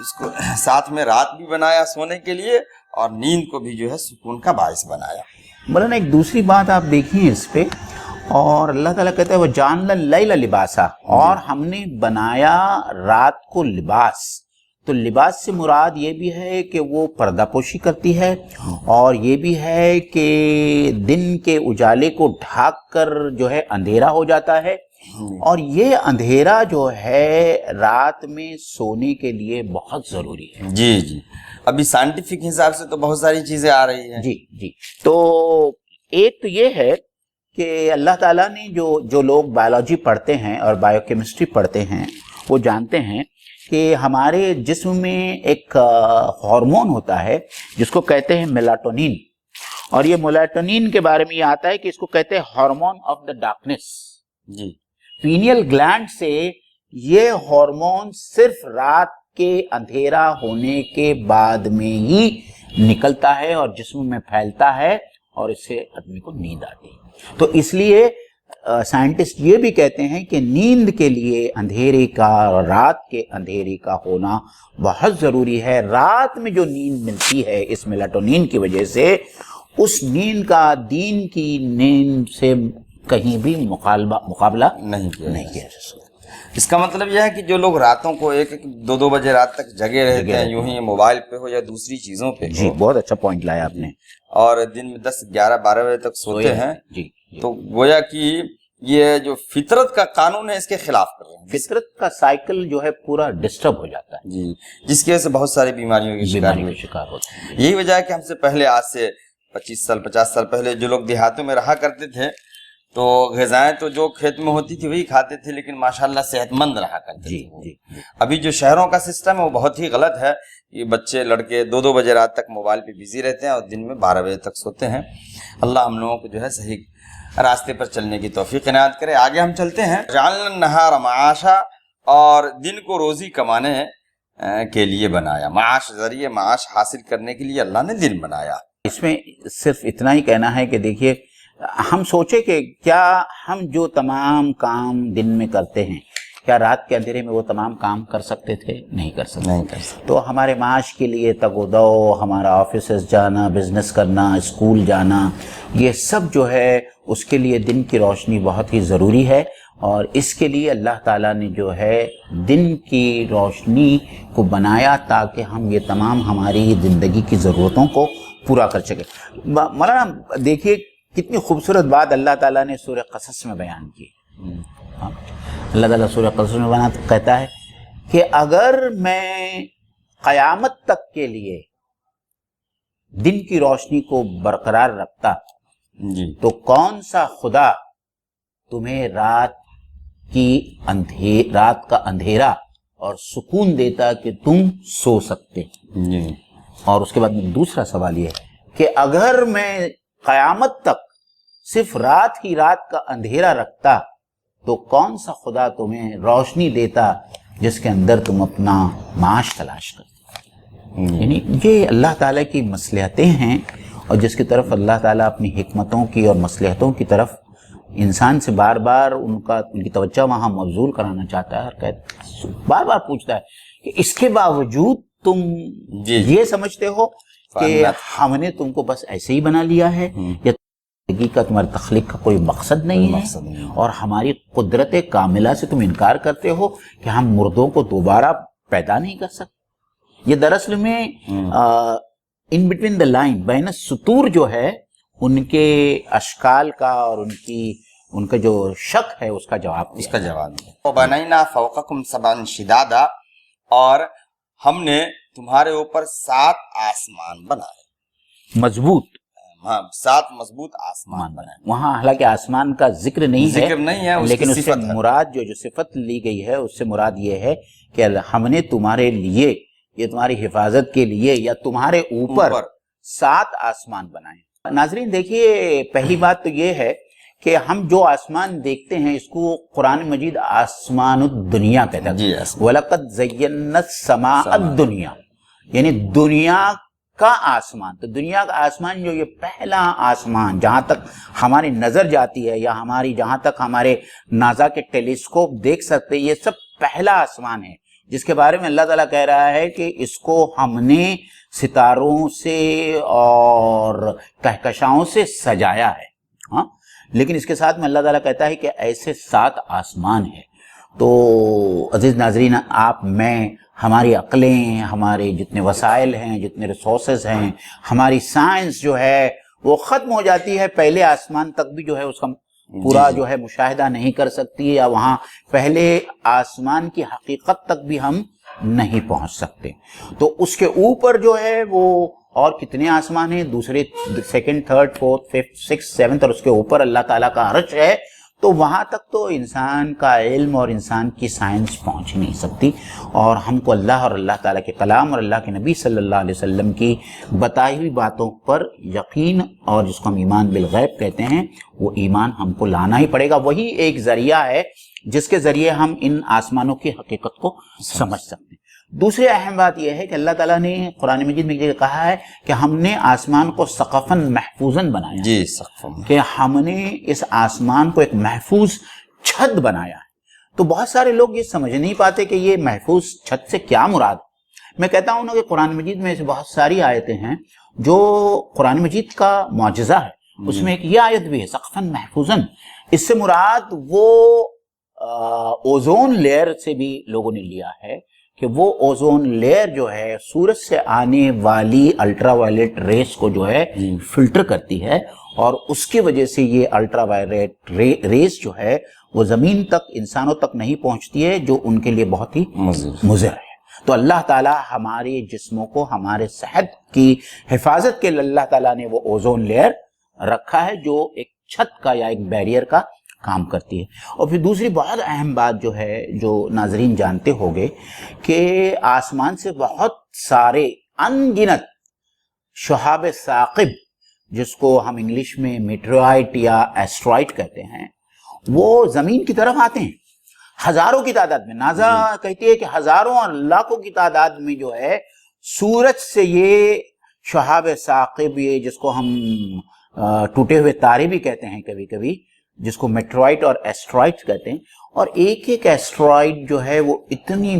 اس کو ساتھ میں رات بھی بنایا سونے کے لیے، اور نیند کو بھی جو ہے سکون کا باعث بنایا۔ مولانا ایک دوسری بات آپ دیکھیں اس پہ، اور اللہ تعالیٰ کہتا ہے وَجَعَلْنَا اللَّيْلَ لِبَاسًا، اور ہم نے بنایا رات کو لباس۔ تو لباس سے مراد یہ بھی ہے کہ وہ پردہ پوشی کرتی ہے، اور یہ بھی ہے کہ دن کے اجالے کو ڈھانک کر جو ہے اندھیرا ہو جاتا ہے، اور یہ اندھیرا جو ہے رات میں سونے کے لیے بہت ضروری ہے۔ جی ابھی سائنٹیفک حساب سے تو بہت ساری چیزیں آ رہی ہیں۔ جی تو ایک تو یہ ہے کہ اللہ تعالیٰ نے جو لوگ بایولوجی پڑھتے ہیں اور بایو کیمسٹری پڑھتے ہیں وہ جانتے ہیں کہ ہمارے جسم میں ایک ہارمون ہوتا ہے جس کو کہتے ہیں میلاٹونین، اور یہ میلاٹونین کے بارے میں یہ آتا ہے کہ اس کو کہتے ہیں ہارمون آف دا ڈارکنیس. جی. پینیل گلینڈ سے یہ ہارمون صرف رات کے اندھیرا ہونے کے بعد میں ہی نکلتا ہے اور جسم میں پھیلتا ہے اور اس سے آدمی کو نیند آتی ہے. تو اس لیے سائنٹسٹ یہ بھی کہتے ہیں کہ نیند کے لیے اندھیرے کا، رات کے اندھیرے کا ہونا بہت ضروری ہے. رات میں جو نیند ملتی ہے اس میلاٹونین کی وجہ سے، اس نیند کا دین کی نیند سے کہیں بھی مقابلہ نہیں کیا جا سکتا. اس کا مطلب یہ ہے کہ جو لوگ راتوں کو 1-2 بجے رات تک جگے رہتے ہیں، یوں ہی موبائل پہ ہو یا دوسری چیزوں پہ، جی بہت اچھا پوائنٹ لایا آپ نے، اور دن میں 10-11-12 بجے تک سوتے ہیں، جی تو گویا کہ یہ جو فطرت کا قانون ہے اس کے خلاف کر رہے ہیں. فطرت کا سائیکل جو ہے پورا ڈسٹرب ہو جاتا ہے، جی، جس کی وجہ سے بہت ساری بیماریوں کی شکار ہوتے ہیں. یہی وجہ ہے کہ ہم سے پہلے، آج سے 25 سال 50 سال پہلے جو لوگ دیہاتوں میں رہا کرتے تھے تو غذائیں تو جو کھیت میں ہوتی تھی وہی کھاتے تھے، لیکن ماشاءاللہ صحت مند رہا کرتے تھے. ابھی جو شہروں کا سسٹم ہے وہ بہت ہی غلط ہے. یہ بچے لڑکے 2 بجے رات تک موبائل پہ بزی رہتے ہیں اور دن میں 12 بجے تک سوتے ہیں. اللہ ہم لوگوں کو جو ہے صحیح راستے پر چلنے کی توفیق عنایت کرے. آگے ہم چلتے ہیں. جعلنا النہار معاشا، اور دن کو روزی کمانے کے لیے بنایا. معاش ذریعے معاش حاصل کرنے کے لیے اللہ نے دن بنایا. اس میں صرف اتنا ہی کہنا ہے کہ دیکھیے، ہم سوچے کہ کیا ہم جو تمام کام دن میں کرتے ہیں، کیا رات کے اندھیرے میں وہ تمام کام کر سکتے تھے؟ نہیں کر سکتے. تو ہمارے معاش کے لیے تگ و دو، ہمارا آفیسز جانا، بزنس کرنا، اسکول جانا، یہ سب جو ہے اس کے لیے دن کی روشنی بہت ہی ضروری ہے. اور اس کے لیے اللہ تعالیٰ نے جو ہے دن کی روشنی کو بنایا تاکہ ہم یہ تمام ہماری زندگی کی ضرورتوں کو پورا کر سکیں. مولانا دیکھیے کتنی خوبصورت بات اللہ تعالیٰ نے سورہ قصص میں بیان کی. اللہ تعالیٰ سورہ قصص میں کہتا ہے کہ اگر میں قیامت تک کے لیے دن کی روشنی کو برقرار رکھتا تو کون سا خدا تمہیں رات کا اندھیرا اور سکون دیتا کہ تم سو سکتے. اور اس کے بعد میں دوسرا سوال یہ ہے کہ اگر میں قیامت تک صرف رات کا اندھیرا رکھتا تو کون سا خدا تمہیں روشنی دیتا جس کے اندر تم اپنا معاش تلاش کرتے. یعنی یہ اللہ تعالیٰ کی مصلحتیں ہیں، اور جس کی طرف اللہ تعالیٰ اپنی حکمتوں کی اور مصلحتوں کی طرف انسان سے بار بار ان کی توجہ وہاں مبذول کرانا چاہتا ہے، اور بار بار پوچھتا ہے کہ اس کے باوجود تم یہ سمجھتے ہو کہ ہم نے تم کو بس ایسے ہی بنا لیا ہے، یا زندگی کا تمہاری تخلیق کا کوئی مقصد نہیں ہے، اور ہماری قدرت کاملہ سے تم انکار کرتے ہو کہ ہم مردوں کو دوبارہ پیدا نہیں کر سکتے. یہ دراصل میں ان بٹوین دا لائن، بین السطور جو ہے ان کے اشکال کا اور ان کا جو شک ہے اس کا جواب وَبَنَيْنَا فَوْقَكُمْ سَبْعًا شِدَادًا، اور ہم نے تمہارے اوپر 7 آسمان بنائے. مضبوط، 7 مضبوط آسمان بنائے. وہاں حالانکہ آسمان کا ذکر نہیں ہے لیکن اس سے مراد جو صفت لی گئی ہے اس سے مراد یہ ہے کہ ہم نے تمہارے لیے، یہ تمہاری حفاظت کے لیے یا تمہارے اوپر 7 آسمان بنائے. ناظرین دیکھیے، پہلی بات تو یہ ہے کہ ہم جو آسمان دیکھتے ہیں اس کو قرآن مجید آسمان الدنیا کہتا ہے. وَلَقَدْ زَيَّنَّا السَّمَاءَ الدُّنْيَا، یعنی دنیا کا آسمان. تو دنیا کا آسمان جو یہ پہلا آسمان جہاں تک ہماری نظر جاتی ہے، یا جہاں تک ہمارے ناسا کے ٹیلیسکوپ دیکھ سکتے ہیں، یہ سب پہلا آسمان ہے جس کے بارے میں اللہ تعالیٰ کہہ رہا ہے کہ اس کو ہم نے ستاروں سے اور کہکشاؤں سے سجایا ہے. ہاں، لیکن اس کے ساتھ میں اللہ تعالیٰ کہتا ہے کہ ایسے 7 آسمان ہیں. تو عزیز ناظرین، آپ، میں، ہماری عقلیں، ہمارے جتنے وسائل ہیں، جتنے ریسورسز ہیں، ہماری سائنس جو ہے وہ ختم ہو جاتی ہے. پہلے آسمان تک بھی جو ہے اس کا پورا جو ہے مشاہدہ نہیں کر سکتی، یا وہاں پہلے آسمان کی حقیقت تک بھی ہم نہیں پہنچ سکتے. تو اس کے اوپر جو ہے وہ اور کتنے آسمان ہیں، دوسرے second third fourth fifth six seventh, اور اس کے اوپر اللہ تعالیٰ کا عرش ہے، تو وہاں تک تو انسان کا علم اور انسان کی سائنس پہنچ نہیں سکتی، اور ہم کو اللہ اور اللہ تعالیٰ کے کلام اور اللہ کے نبی صلی اللہ علیہ وسلم کی بتائی ہوئی باتوں پر یقین، اور جس کو ہم ایمان بالغیب کہتے ہیں، وہ ایمان ہم کو لانا ہی پڑے گا۔ وہی ایک ذریعہ ہے جس کے ذریعے ہم ان آسمانوں کی حقیقت کو سمجھ سکتے ہیں۔ دوسری اہم بات یہ ہے کہ اللہ تعالیٰ نے قرآن مجید میں یہ کہا ہے کہ ہم نے آسمان کو سقفاً محفوظاً بنایا، جی سقفاً، کہ ہم نے اس آسمان کو ایک محفوظ چھت بنایا ہے۔ تو بہت سارے لوگ یہ سمجھ نہیں پاتے کہ یہ محفوظ چھت سے کیا مراد ہے۔ میں کہتا ہوں نا کہ قرآن مجید میں ایسی بہت ساری آیتیں ہیں جو قرآن مجید کا معجزہ ہے، اس میں ایک یہ آیت بھی ہے سقفاً محفوظاً، اس سے مراد وہ اوزون لیئر سے بھی لوگوں نے لیا ہے کہ وہ اوزون لیئر جو ہے سورج سے آنے والی الٹرا وائلیٹ ریز کو جو ہے فلٹر کرتی ہے، اور اس کی وجہ سے یہ الٹرا وائلیٹ ریز جو ہے وہ زمین تک، انسانوں تک نہیں پہنچتی ہے، جو ان کے لیے بہت ہی مضر ہے۔ تو اللہ تعالیٰ ہمارے جسموں کو، ہمارے صحت کی حفاظت کے لیے اللہ تعالیٰ نے وہ اوزون لیئر رکھا ہے جو ایک چھت کا یا ایک بیریئر کا کام کرتی ہے۔ اور پھر دوسری بہت اہم بات جو ہے، جو ناظرین جانتے ہوگے، کہ آسمان سے بہت سارے ان گنت شہاب ثاقب، جس کو ہم انگلش میں میٹرائٹ یا ایسٹرائٹ کہتے ہیں، وہ زمین کی طرف آتے ہیں ہزاروں کی تعداد میں۔ نازا کہتی ہے کہ ہزاروں اور لاکھوں کی تعداد میں جو ہے سورج سے یہ شہاب ثاقب، یہ جس کو ہم ٹوٹے ہوئے تارے بھی کہتے ہیں کبھی کبھی، جس کو میٹرائٹ اور ایسٹرائٹ کہتے ہیں، اور ایک ایک ایسٹرائٹ جو ہے وہ اتنی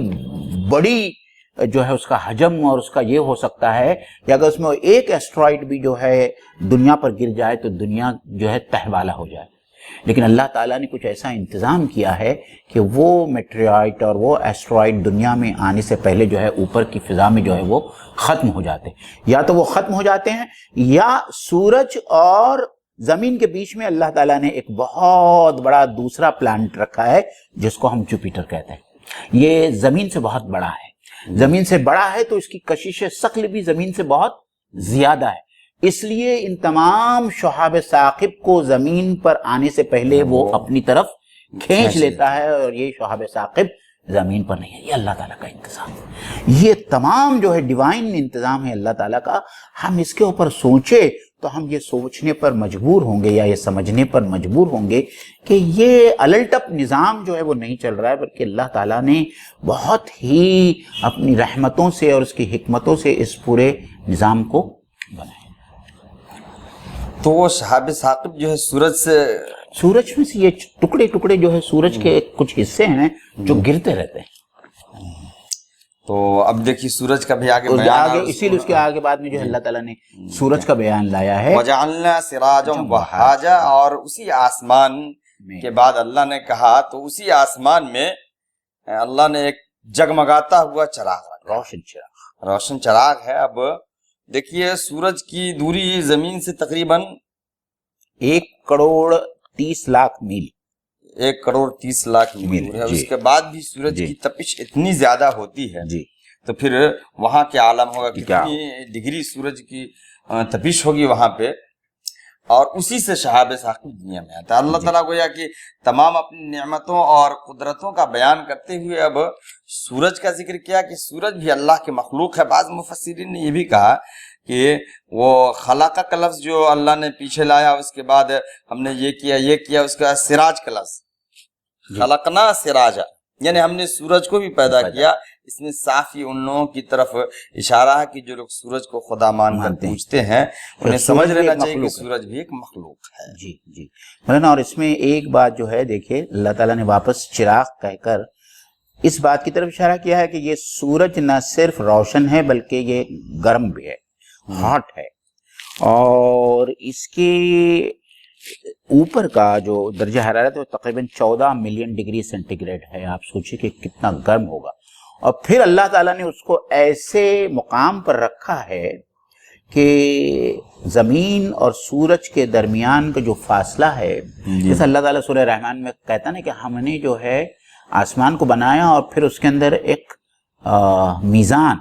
بڑی جو ہے اس کا حجم اور اس کا یہ ہو سکتا ہے کہ اگر اس میں ایک ایسٹرائٹ بھی جو ہے دنیا پر گر جائے تو دنیا جو ہے تہوالا ہو جائے۔ لیکن اللہ تعالیٰ نے کچھ ایسا انتظام کیا ہے کہ وہ میٹرائٹ اور وہ ایسٹرائٹ دنیا میں آنے سے پہلے جو ہے اوپر کی فضا میں جو ہے وہ ختم ہو جاتے ہیں، یا تو وہ ختم ہو جاتے ہیں، یا سورج اور زمین کے بیچ میں اللہ تعالیٰ نے ایک بہت بڑا دوسرا پلانٹ رکھا ہے جس کو ہم جوپیٹر کہتے ہیں۔ یہ زمین سے بہت بڑا ہے، زمین سے بڑا ہے تو اس کی کشش ثقل بھی زمین سے بہت زیادہ ہے، اس لیے ان تمام شہاب ثاقب کو زمین پر آنے سے پہلے وہ اپنی طرف کھینچ لیتا ہے، اور یہ شہاب ثاقب زمین پر نہیں ہے۔ یہ اللہ تعالیٰ کا انتظام ہے، یہ تمام جو ہے ڈیوائن انتظام ہے اللہ تعالیٰ کا۔ ہم اس کے اوپر سوچے تو ہم یہ سوچنے پر مجبور ہوں گے یا یہ سمجھنے پر مجبور ہوں گے کہ یہ الٹپ نظام جو ہے وہ نہیں چل رہا ہے، بلکہ اللہ تعالیٰ نے بہت ہی اپنی رحمتوں سے اور اس کی حکمتوں سے اس پورے نظام کو بنایا۔ تو وہ شہاب ثاقب جو ہے سورج میں سے یہ ٹکڑے ٹکڑے جو ہے سورج کے کچھ حصے ہیں جو گرتے رہتے ہیں۔ تو اب دیکھیے سورج کا بھی آگے بیان، اسی لیے اس کے آگے بعد میں جو اللہ تعالیٰ نے سورج کا بیان لایا ہے، وَجَعَلْنَا سِرَاجًا وَهَّاجًا، اور اسی آسمان کے بعد اللہ نے کہا تو اسی آسمان میں اللہ نے ایک جگمگاتا ہوا چراغ رکھا، روشن چراغ ہے۔ اب دیکھیے سورج کی دوری زمین سے تقریباً 1,30,00,000 میل، 1,30,00,000 میل دور ہے۔ اس کے بعد بھی سورج کی تپش اتنی زیادہ ہوتی ہے تو پھر وہاں کیا عالم ہوگا، کتنی ڈگری سورج کی تپش ہوگی وہاں پہ، اور اسی سے شہاب ثاقب دنیا میں آتا ہے۔ اللہ تعالیٰ گویا کہ تمام اپنی نعمتوں اور قدرتوں کا بیان کرتے ہوئے اب سورج کا ذکر کیا کہ سورج بھی اللہ کے مخلوق ہے۔ بعض مفسرین نے یہ بھی کہا کہ وہ خلاقہ کا لفظ جو اللہ نے پیچھے لایا، اس کے بعد ہم نے یہ کیا، اس کا سراج کا لفظ خلقنا سراجا، یعنی ہم نے سورج کو بھی پیدا کیا۔ اس میں صافی ان لوگوں کی طرف اشارہ ہے کہ جو لوگ سورج کو خدا مان کر پوجتے ہیں، انہیں سمجھ لینا چاہیے کہ سورج بھی ایک مخلوق ہے۔ جی مولانا، اور اس میں ایک بات جو ہے دیکھیے، اللہ تعالیٰ نے واپس چراغ کہہ کر اس بات کی طرف اشارہ کیا ہے کہ یہ سورج نہ صرف روشن ہے بلکہ یہ گرم بھی ہے، ہاٹ ہے، اور اس کے اوپر کا جو درجہ حرارت ہے وہ تقریباً 14 ملین ڈگری سینٹی گریڈ ہے۔ آپ سوچیں کہ کتنا گرم ہوگا، اور پھر اللہ تعالیٰ نے اس کو ایسے مقام پر رکھا ہے کہ زمین اور سورج کے درمیان کا جو فاصلہ ہے، جیسے اللہ تعالیٰ سورہ رحمان میں کہتا نا کہ ہم نے جو ہے آسمان کو بنایا اور پھر اس کے اندر ایک میزان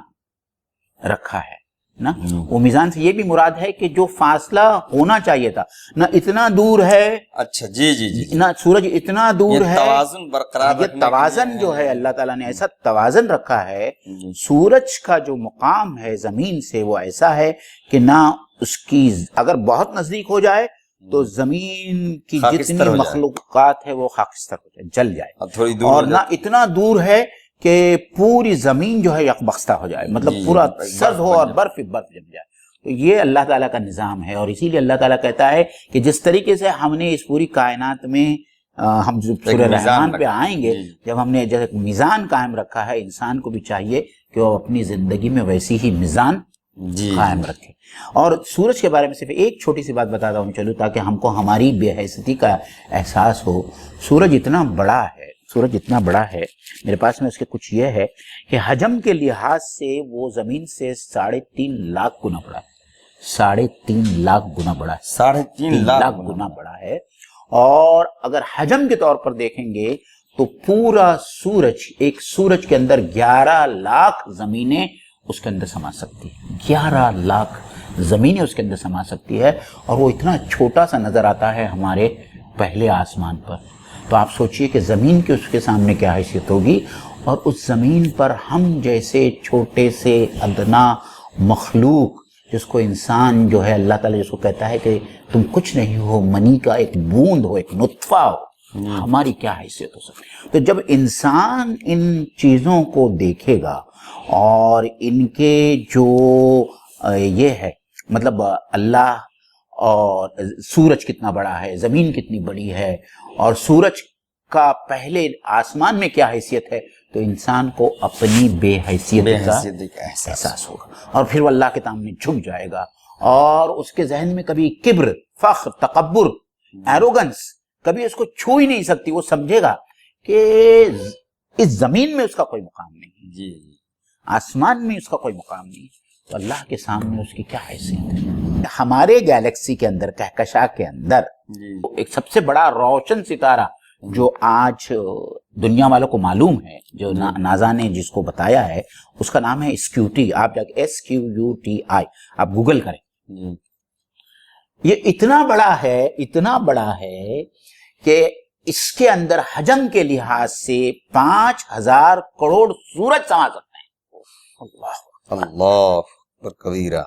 رکھا ہے، نا. وہ میزان سے یہ بھی مراد ہے کہ جو فاصلہ ہونا چاہیے تھا نہ اتنا دور ہے. اچھا جی جی جی. نہ سورج اتنا دور ہے. توازن برقرار یہ توازن جو ہے اللہ تعالیٰ نے ایسا توازن رکھا ہے. سورج کا جو مقام ہے زمین سے وہ ایسا ہے کہ نہ اس کی اگر بہت نزدیک ہو جائے تو زمین کی جتنی مخلوقات ہے وہ خاکستر ہو جائے, جل جائے, اور نہ اتنا دور ہے کہ پوری زمین جو ہے یکبختہ ہو جائے, مطلب پورا سرد ہو اور برف جم جائے. تو یہ اللہ تعالیٰ کا نظام ہے, اور اسی لیے اللہ تعالیٰ کہتا ہے کہ جس طریقے سے ہم نے اس پوری کائنات میں ہم جو سورہ رحمان پہ آئیں گے, جب ہم نے جیسے میزان قائم رکھا ہے, انسان کو بھی چاہیے کہ وہ اپنی زندگی میں ویسی ہی میزان قائم رکھے. اور سورج کے بارے میں صرف ایک چھوٹی سی بات بتاتا ہوں چلو, تاکہ ہم کو ہماری بے حیثیتی کا احساس ہو. سورج اتنا بڑا ہے, سورج اتنا بڑا ہے, میرے پاس میں اس کے کچھ یہ ہے کہ حجم کے لحاظ سے وہ زمین سے 3.5 لاکھ گنا بڑا ہے. 3.5 لاکھ گنا بڑا ہے. 3.5 لاکھ گنا بڑا ہے. اور اگر حجم کے طور پر دیکھیں گے تو پورا سورج, ایک سورج کے اندر 11 لاکھ زمینیں اس کے اندر سما سکتی ہے. 11 لاکھ زمینیں اس کے اندر سما سکتی ہے, اور وہ اتنا چھوٹا سا نظر آتا ہے ہمارے پہلے آسمان پر. تو آپ سوچئے کہ زمین کی اس کے سامنے کیا حیثیت ہوگی, اور اس زمین پر ہم جیسے چھوٹے سے ادنا مخلوق, جس کو انسان جو ہے اللہ تعالیٰ جس کو کہتا ہے کہ تم کچھ نہیں ہو, منی کا ایک بوند ہو, ایک نطفہ ہو, ہماری کیا حیثیت ہو سکتی. تو جب انسان ان چیزوں کو دیکھے گا اور ان کے جو یہ ہے مطلب اللہ, اور سورج کتنا بڑا ہے, زمین کتنی بڑی ہے, اور سورج کا پہلے آسمان میں کیا حیثیت ہے, تو انسان کو اپنی بے حیثیت کا احساس ہوگا, اور پھر وہ اللہ کے سامنے جھک جائے گا, اور اس کے ذہن میں کبھی کبر, فخر, تکبر, ایروگنس کبھی اس کو چھو ہی نہیں سکتی. وہ سمجھے گا کہ اس زمین میں اس کا کوئی مقام نہیں, جی آسمان میں اس کا کوئی مقام نہیں, تو اللہ کے سامنے اس کی کیا حیثیت ہے. ہمارے گیلیکسی کے اندر, کہکشاں کے اندر ایک سب سے بڑا روشن ستارہ جو آج دنیا والوں کو معلوم ہے, جو ناسا نے جس کو بتایا ہے, اس کا نام ہے SQT. آپ جا کے SQUTI آپ گوگل کریں. یہ اتنا بڑا ہے کہ اس کے اندر حجم کے لحاظ سے 5000 کروڑ سورج سما سکتے ہیں. اللہ اکبر کبیرہ.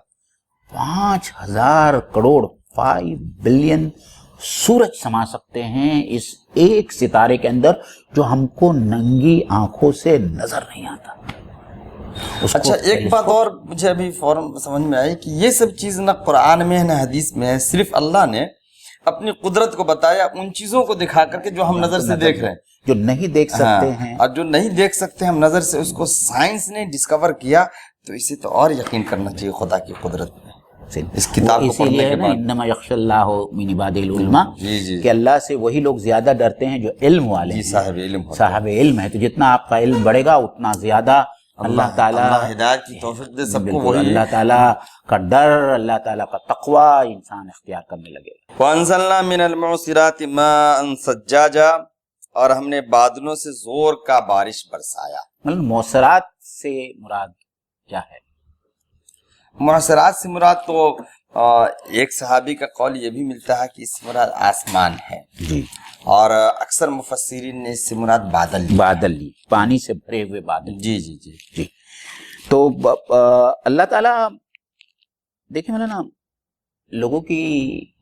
5000 کروڑ 5 بلین سورج سما سکتے ہیں اس ایک ستارے کے اندر, جو ہم کو ننگی آنکھوں سے نظر نہیں آتا. اچھا ایک بات اور مجھے ابھی فوراً سمجھ میں آئی کہ یہ سب چیز نہ قرآن میں ہے نہ حدیث میں ہے, صرف اللہ نے اپنی قدرت کو بتایا ان چیزوں کو دکھا کر کے جو ہم نظر سے دیکھ رہے ہیں, جو نہیں دیکھ سکتے ہیں, اور جو نہیں دیکھ سکتے ہم نظر سے, اس کو سائنس نے ڈسکور کیا. تو اسے تو اور یقین کرنا چاہیے خدا کی قدرت میں. اس کتاب کو پڑھنے کے بعد انما یخشی اللہ من عباد العلماء, کہ اللہ سے وہی لوگ زیادہ ڈرتے ہیں جو علم والے ہیں, صاحب علم ہے. تو جتنا آپ کا علم بڑھے گا اتنا زیادہ اللہ تعالیٰ ہدایت کی توفیق دے سب کو. اللہ تعالیٰ کا ڈر, اللہ تعالیٰ کا تقوی انسان اختیار کرنے لگے. وَأَنزَلْنَا مِنَ الْمُعْصِرَاتِ مَاءً ثَجَّاجًا, اور ہم نے بادلوں سے زور کا بارش برسایا. مطلب معصرات سے مراد کیا ہے؟ معصرات سے مراد تو ایک صحابی کا قول یہ بھی ملتا ہے کہ اس سے مراد آسمان ہے جی, اور اکثر مفسرین نے اس سے مراد بادل لی, پانی سے بھرے ہوئے بادل. جی جی جی جی. تو اللہ تعالیٰ دیکھیں مولانا, لوگوں کی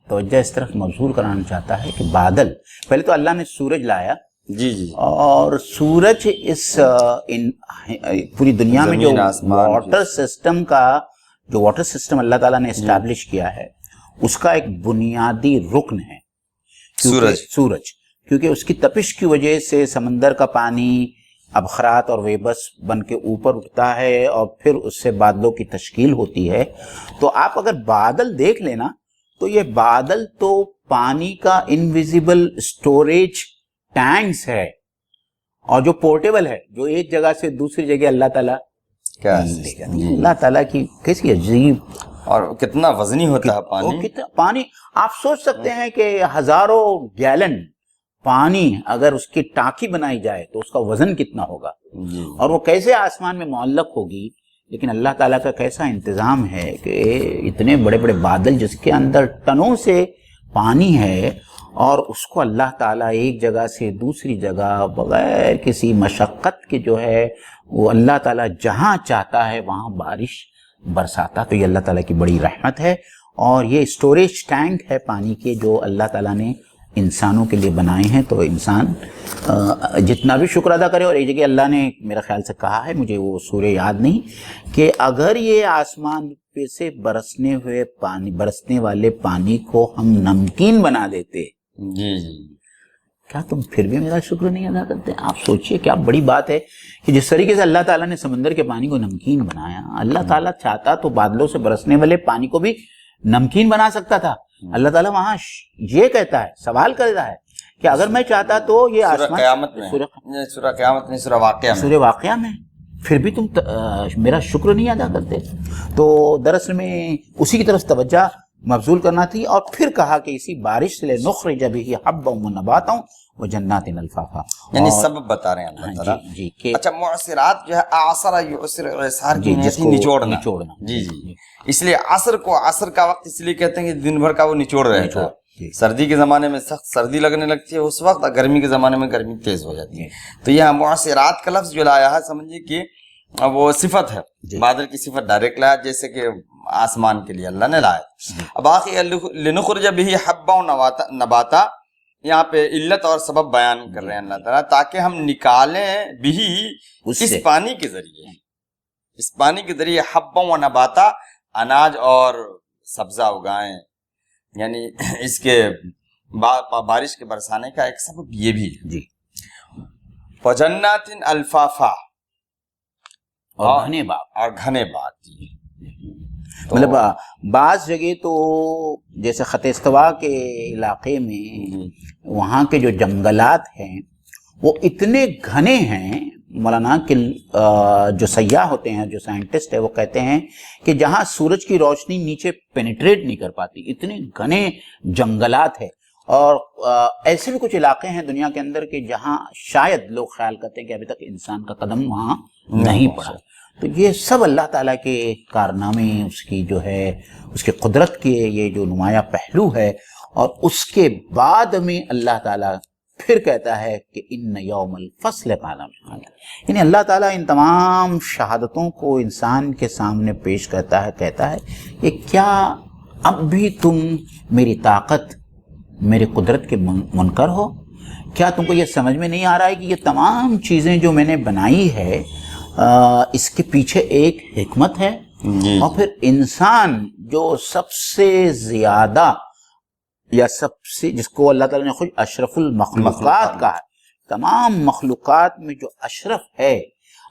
توجہ اس طرف مبذول کرانا چاہتا ہے کہ بادل, پہلے تو اللہ نے سورج لایا, جی جی, اور سورج اس پوری دنیا میں جو واٹر سسٹم اللہ تعالیٰ نے اسٹیبلش کیا ہے, اس کا ایک بنیادی رکن ہے سورج, کیونکہ اس کی تپش کی وجہ سے سمندر کا پانی ابخرات اور ویبس بن کے اوپر اٹھتا ہے, اور پھر اس سے بادلوں کی تشکیل ہوتی ہے. تو آپ اگر بادل دیکھ لینا تو یہ بادل تو پانی کا انویزیبل اسٹوریج ٹینکس ہے, اور جو پورٹیبل ہے, جو ایک جگہ سے دوسری جگہ اللہ تعالیٰ اللہ تعالیٰ کی کیسی عجیب, اور کتنا وزنی ہوتا ہے پانی. کتنا پانی آپ سوچ سکتے ہیں کہ ہزاروں گیلن پانی اگر اس کی ٹانکی بنائی جائے تو اس کا وزن کتنا ہوگا, اور وہ کیسے آسمان میں معلق ہوگی. لیکن اللہ تعالیٰ کا کیسا انتظام ہے کہ اتنے بڑے بڑے بادل جس کے اندر ٹنوں سے پانی ہے، اور اس کو اللہ تعالیٰ ایک جگہ سے دوسری جگہ بغیر کسی مشقت کے جو ہے وہ اللہ تعالیٰ جہاں چاہتا ہے وہاں بارش برساتا. تو یہ اللہ تعالیٰ کی بڑی رحمت ہے، اور یہ اسٹوریج ٹینک ہے پانی کے جو اللہ تعالیٰ نے انسانوں کے لیے بنائے ہیں. تو انسان جتنا بھی شکر ادا کرے. اور ایک جگہ اللہ نے میرا خیال سے کہا ہے، مجھے وہ سورہ یاد نہیں، کہ اگر یہ آسمان پہ سے برسنے والے پانی کو ہم نمکین بنا دیتے، جی کیا تم پھر بھی میرا شکر نہیں ادا کرتے؟ آپ سوچئے کیا بڑی بات ہے کہ جس طریقے سے اللہ تعالیٰ نے سمندر کے پانی کو نمکین بنایا، اللہ تعالیٰ چاہتا تو بادلوں سے برسنے والے پانی کو بھی نمکین بنا سکتا تھا. اللہ تعالیٰ وہاں یہ کہتا ہے، سوال کرتا ہے کہ اگر میں چاہتا تو یہ آسمان، سورہ واقعہ میں، پھر بھی تم میرا شکر نہیں ادا کرتے. تو دراصل میں اسی کی طرف توجہ مبذول کرنا تھی. اور پھر کہا کہ اسی بارش سے نخرج به حبا ونباتا وجنات الفافا، یعنی سبب بتا رہے ہیں اللہ تعالیٰ. جی اچھا، معصرات جو ہے اعصر یعصر اعصار کی جس نیتی کو نچوڑنا. جی اس لیے عصر کو عصر کا وقت اس لیے کہتے ہیں کہ دن بھر کا وہ نچوڑ رہے تھا. سردی کے زمانے میں سخت سردی لگنے لگتی ہے اس وقت، گرمی کے زمانے میں گرمی تیز ہو جاتی ہے. تو یہ معصرات کا لفظ جو لایا ہے سمجھیے کہ وہ صفت ہے، بادل کی صفت ڈائریکٹ لایا، جیسے کہ آسمان کے لیے اللہ نے لایا. اب آخر لنخرج به حبا ونباتا، یہاں پہ علت اور سبب بیان کر رہے ہیں اللہ تعالیٰ، تاکہ ہم نکالیں بھی اس پانی کے ذریعے، اس پانی کے ذریعے حبا ونباتا، اناج اور سبزہ اگائیں. یعنی اس کے بارش کے برسانے کا ایک سبب یہ بھی ہے. جی، وجنات الفافا، اور گھنے باغ، اور گھنے باغ. مطلب بعض جگہ تو جیسے خط استوا کے علاقے میں وہاں کے جو جنگلات ہیں وہ اتنے گھنے ہیں مولانا کہ جو سیاح ہوتے ہیں، جو سائنٹسٹ ہے، وہ کہتے ہیں کہ جہاں سورج کی روشنی نیچے پینیٹریٹ نہیں کر پاتی، اتنے گھنے جنگلات ہیں. اور ایسے بھی کچھ علاقے ہیں دنیا کے اندر کہ جہاں شاید لوگ خیال کرتے ہیں کہ ابھی تک انسان کا قدم وہاں نہیں پڑا. تو یہ سب اللہ تعالیٰ کے کارنامے، اس کی جو ہے اس کی قدرت کے یہ جو نمایاں پہلو ہے. اور اس کے بعد میں اللہ تعالیٰ پھر کہتا ہے کہ ان یوم الفصل کان مفعولا، یعنی اللہ تعالیٰ ان تمام شہادتوں کو انسان کے سامنے پیش کرتا ہے، کہتا ہے کہ کیا اب بھی تم میری طاقت، میری قدرت کے منکر ہو؟ کیا تم کو یہ سمجھ میں نہیں آ رہا ہے کہ یہ تمام چیزیں جو میں نے بنائی ہے اس کے پیچھے ایک حکمت ہے؟ اور پھر انسان جو سب سے زیادہ یا سب سے، جس کو اللہ تعالیٰ نے خود اشرف المخلوقات کہا ہے، تمام مخلوقات میں جو اشرف ہے،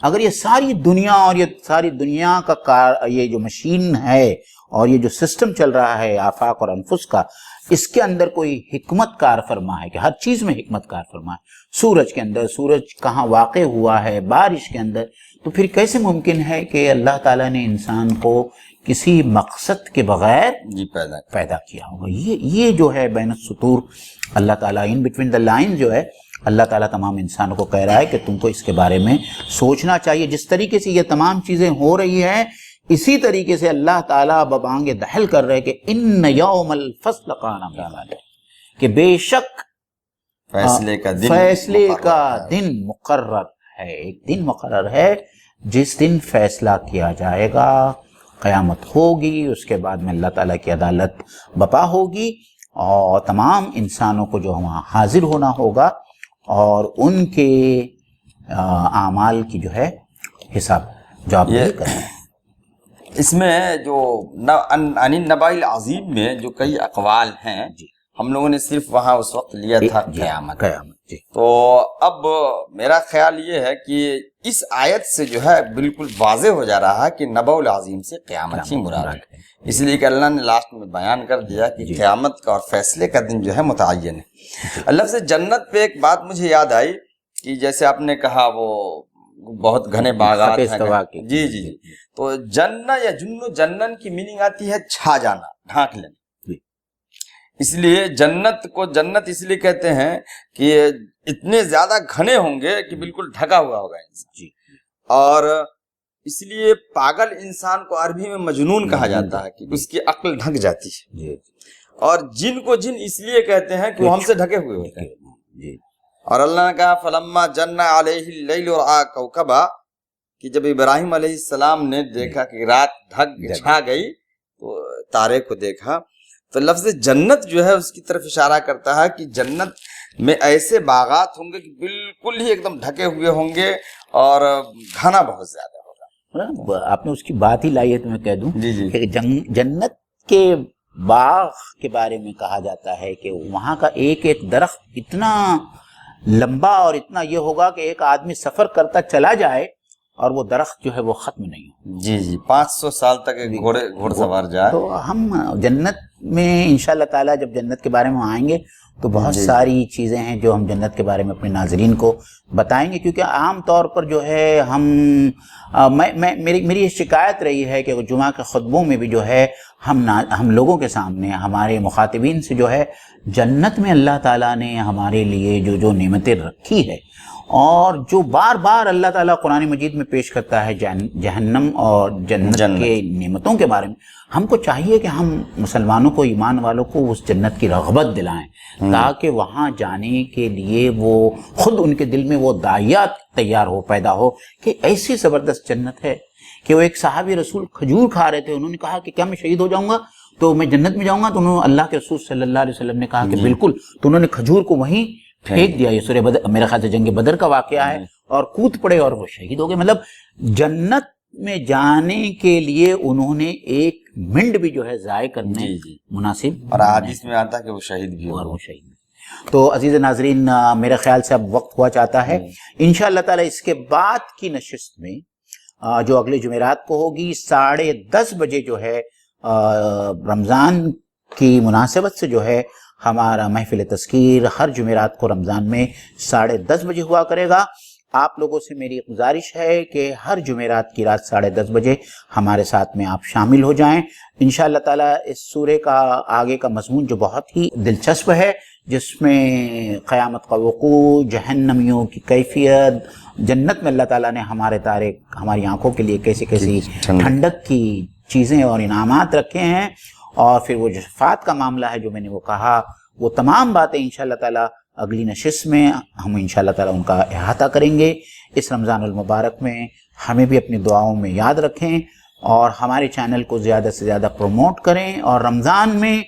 اگر یہ ساری دنیا اور یہ ساری دنیا کا یہ جو مشین ہے اور یہ جو سسٹم چل رہا ہے آفاق اور انفس کا، اس کے اندر کوئی حکمت کار فرما ہے کہ ہر چیز میں حکمت کار فرما ہے، سورج کے اندر، سورج کہاں واقع ہوا ہے، بارش کے اندر، تو پھر کیسے ممکن ہے کہ اللہ تعالیٰ نے انسان کو کسی مقصد کے بغیر پیدا کیا ہوگا؟ یہ جو ہے بین السطور اللہ تعالیٰ، ان بٹوین دا لائن جو ہے، اللہ تعالیٰ تمام انسانوں کو کہہ رہا ہے کہ تم کو اس کے بارے میں سوچنا چاہیے. جس طریقے سے یہ تمام چیزیں ہو رہی ہیں، اسی طریقے سے اللہ تعالیٰ ببانگ دہل کر رہے کہ ان یوم الفصل کان مفعولا، کہ بے شک فیصلے کا دن مقرر ہے. ایک دن مقرر ہے جس دن فیصلہ کیا جائے گا، قیامت ہوگی، اس کے بعد میں اللہ تعالیٰ کی عدالت بپا ہوگی، اور تمام انسانوں کو جو وہاں حاضر ہونا ہوگا اور ان کے اعمال کی جو ہے حساب جواب کریں. اس میں جو النبأ العظیم میں جو کئی اقوال ہیں، ہم لوگوں نے صرف وہاں اس وقت لیا تھا قیامت. تو اب میرا خیال یہ ہے کہ اس آیت سے جو ہے بالکل واضح ہو جا رہا ہے کہ نبأ العظیم سے قیامت ہی مراد ہے، اس لیے کہ اللہ نے لاسٹ میں بیان کر دیا کہ قیامت کا اور فیصلے کا دن جو ہے متعین ہے. اللہ سے جنت پہ ایک بات مجھے یاد آئی کہ جیسے آپ نے کہا وہ بہت گھنے باغات ہیں. جی تو جنہ یا جنن کی میننگ آتی ہے چھا جانا، ڈھانک لینا. اس لیے جنت کو جنت اس لیے کہتے ہیں کہ اتنے زیادہ گھنے ہوں گے کہ بالکل ڈھکا ہوا ہوگا انسان. اور اس لیے پاگل انسان کو عربی میں مجنون کہا جاتا ہے کہ اس کی عقل ڈھک جاتی ہے، اور جن کو جن اس لیے کہتے ہیں کہ وہ ہم سے ڈھکے ہوئے ہوتے ہیں۔ اور اللہ نے کہا فلما جن علیہ اللیل رأى کوكبا، کہ جب ابراہیم علیہ السلام نے دیکھا کہ رات چھا گئی تو تارے کو دیکھا، تو لفظ جنت جو ہے اس کی طرف اشارہ کرتا ہے کہ جنت میں ایسے باغات ہوں گے کہ بالکل ہی ایک دم ڈھکے ہوئے ہوں گے اور گھنا بہت زیادہ ہوگا۔ آپ نے اس کی بات ہی لائی ہے تو میں کہہ دوں جی کہ جنت کے باغ کے بارے میں کہا جاتا ہے کہ وہاں کا ایک ایک درخت اتنا لمبا اور اتنا یہ ہوگا کہ ایک آدمی سفر کرتا چلا جائے اور وہ درخت جو ہے وہ ختم نہیں ہو۔ جی 500 سال تک ایک گھوڑ سوار جائے۔ تو ہم جنت میں انشاءاللہ تعالیٰ جب جنت کے بارے میں آئیں گے تو بہت ساری چیزیں ہیں جو ہم جنت کے بارے میں اپنے ناظرین کو بتائیں گے، کیونکہ عام طور پر جو ہے میری یہ شکایت رہی ہے کہ جمعہ کے خطبوں میں بھی جو ہے ہم لوگوں کے سامنے ہمارے مخاطبین سے جو ہے جنت میں اللہ تعالیٰ نے ہمارے لیے جو نعمتیں رکھی ہے اور جو بار بار اللہ تعالیٰ قرآن مجید میں پیش کرتا ہے جہنم اور جنت کے نعمتوں کے بارے میں، ہم کو چاہیے کہ ہم مسلمانوں کو، ایمان والوں کو اس جنت کی رغبت دلائیں تاکہ وہاں جانے کے لیے وہ خود ان کے دل میں وہ داعیات تیار ہو، پیدا ہو کہ ایسی زبردست جنت ہے کہ وہ ایک صحابی رسول کھجور کھا رہے تھے، انہوں نے کہا کہ کیا میں شہید ہو جاؤں گا تو میں جنت میں جاؤں گا؟ تو انہوں نے اللہ کے رسول صلی اللہ علیہ وسلم نے کہا کہ بالکل، تو انہوں نے کھجور کو وہیں پھینک دیا۔ یہ سورہ بدر، میرے خیال سے جنگ بدر کا واقعہ ہے، اور کود پڑے اور وہ شہید ہو گئے۔ مطلب جنت میں جانے کے لیے انہوں نے ایک منٹ بھی جو ہے ضائع کرنے مناسب، اور حدیث میں آتا ہے کہ وہ شہید بھی اور وہ شہید۔ تو عزیز ناظرین، میرے خیال سے اب وقت ہوا چاہتا ہے انشاءاللہ تعالی اس کے بعد کی نشست میں جو اگلے جمعرات کو ہوگی 10:30 بجے جو ہے رمضان کی مناسبت سے جو ہے ہمارا محفل تذکیر ہر جمعرات کو رمضان میں 10:30 بجے ہوا کرے گا۔ آپ لوگوں سے میری گزارش ہے کہ ہر جمعرات کی رات 10:30 بجے ہمارے ساتھ میں آپ شامل ہو جائیں۔ انشاءاللہ تعالیٰ اس سورے کا آگے کا مضمون جو بہت ہی دلچسپ ہے، جس میں قیامت کا وقوع، جہنمیوں کی کیفیت، جنت میں اللہ تعالیٰ نے ہماری آنکھوں کے لیے کیسی ٹھنڈک کی چیزیں اور انعامات رکھے ہیں، اور پھر وہ جو شفاعت کا معاملہ ہے جو میں نے وہ کہا، وہ تمام باتیں انشاءاللہ تعالیٰ اگلی نشست میں ہم انشاءاللہ تعالیٰ ان کا احاطہ کریں گے۔ اس رمضان المبارک میں ہمیں بھی اپنی دعاؤں میں یاد رکھیں اور ہمارے چینل کو زیادہ سے زیادہ پروموٹ کریں، اور رمضان میں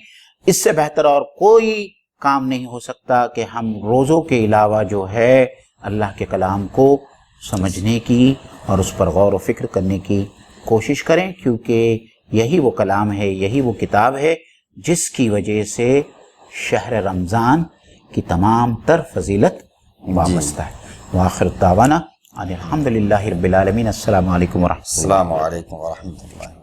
اس سے بہتر اور کوئی کام نہیں ہو سکتا کہ ہم روزوں کے علاوہ جو ہے اللہ کے کلام کو سمجھنے کی اور اس پر غور و فکر کرنے کی کوشش کریں، کیونکہ یہی وہ کلام ہے، یہی وہ کتاب ہے جس کی وجہ سے شہر رمضان کی تمام تر فضیلت وابستہ ہے۔ وآخر دعوانا الحمدللہ رب العالمین۔ السلام علیکم ورحمۃ اللہ۔ السلام علیکم ورحمۃ اللہ۔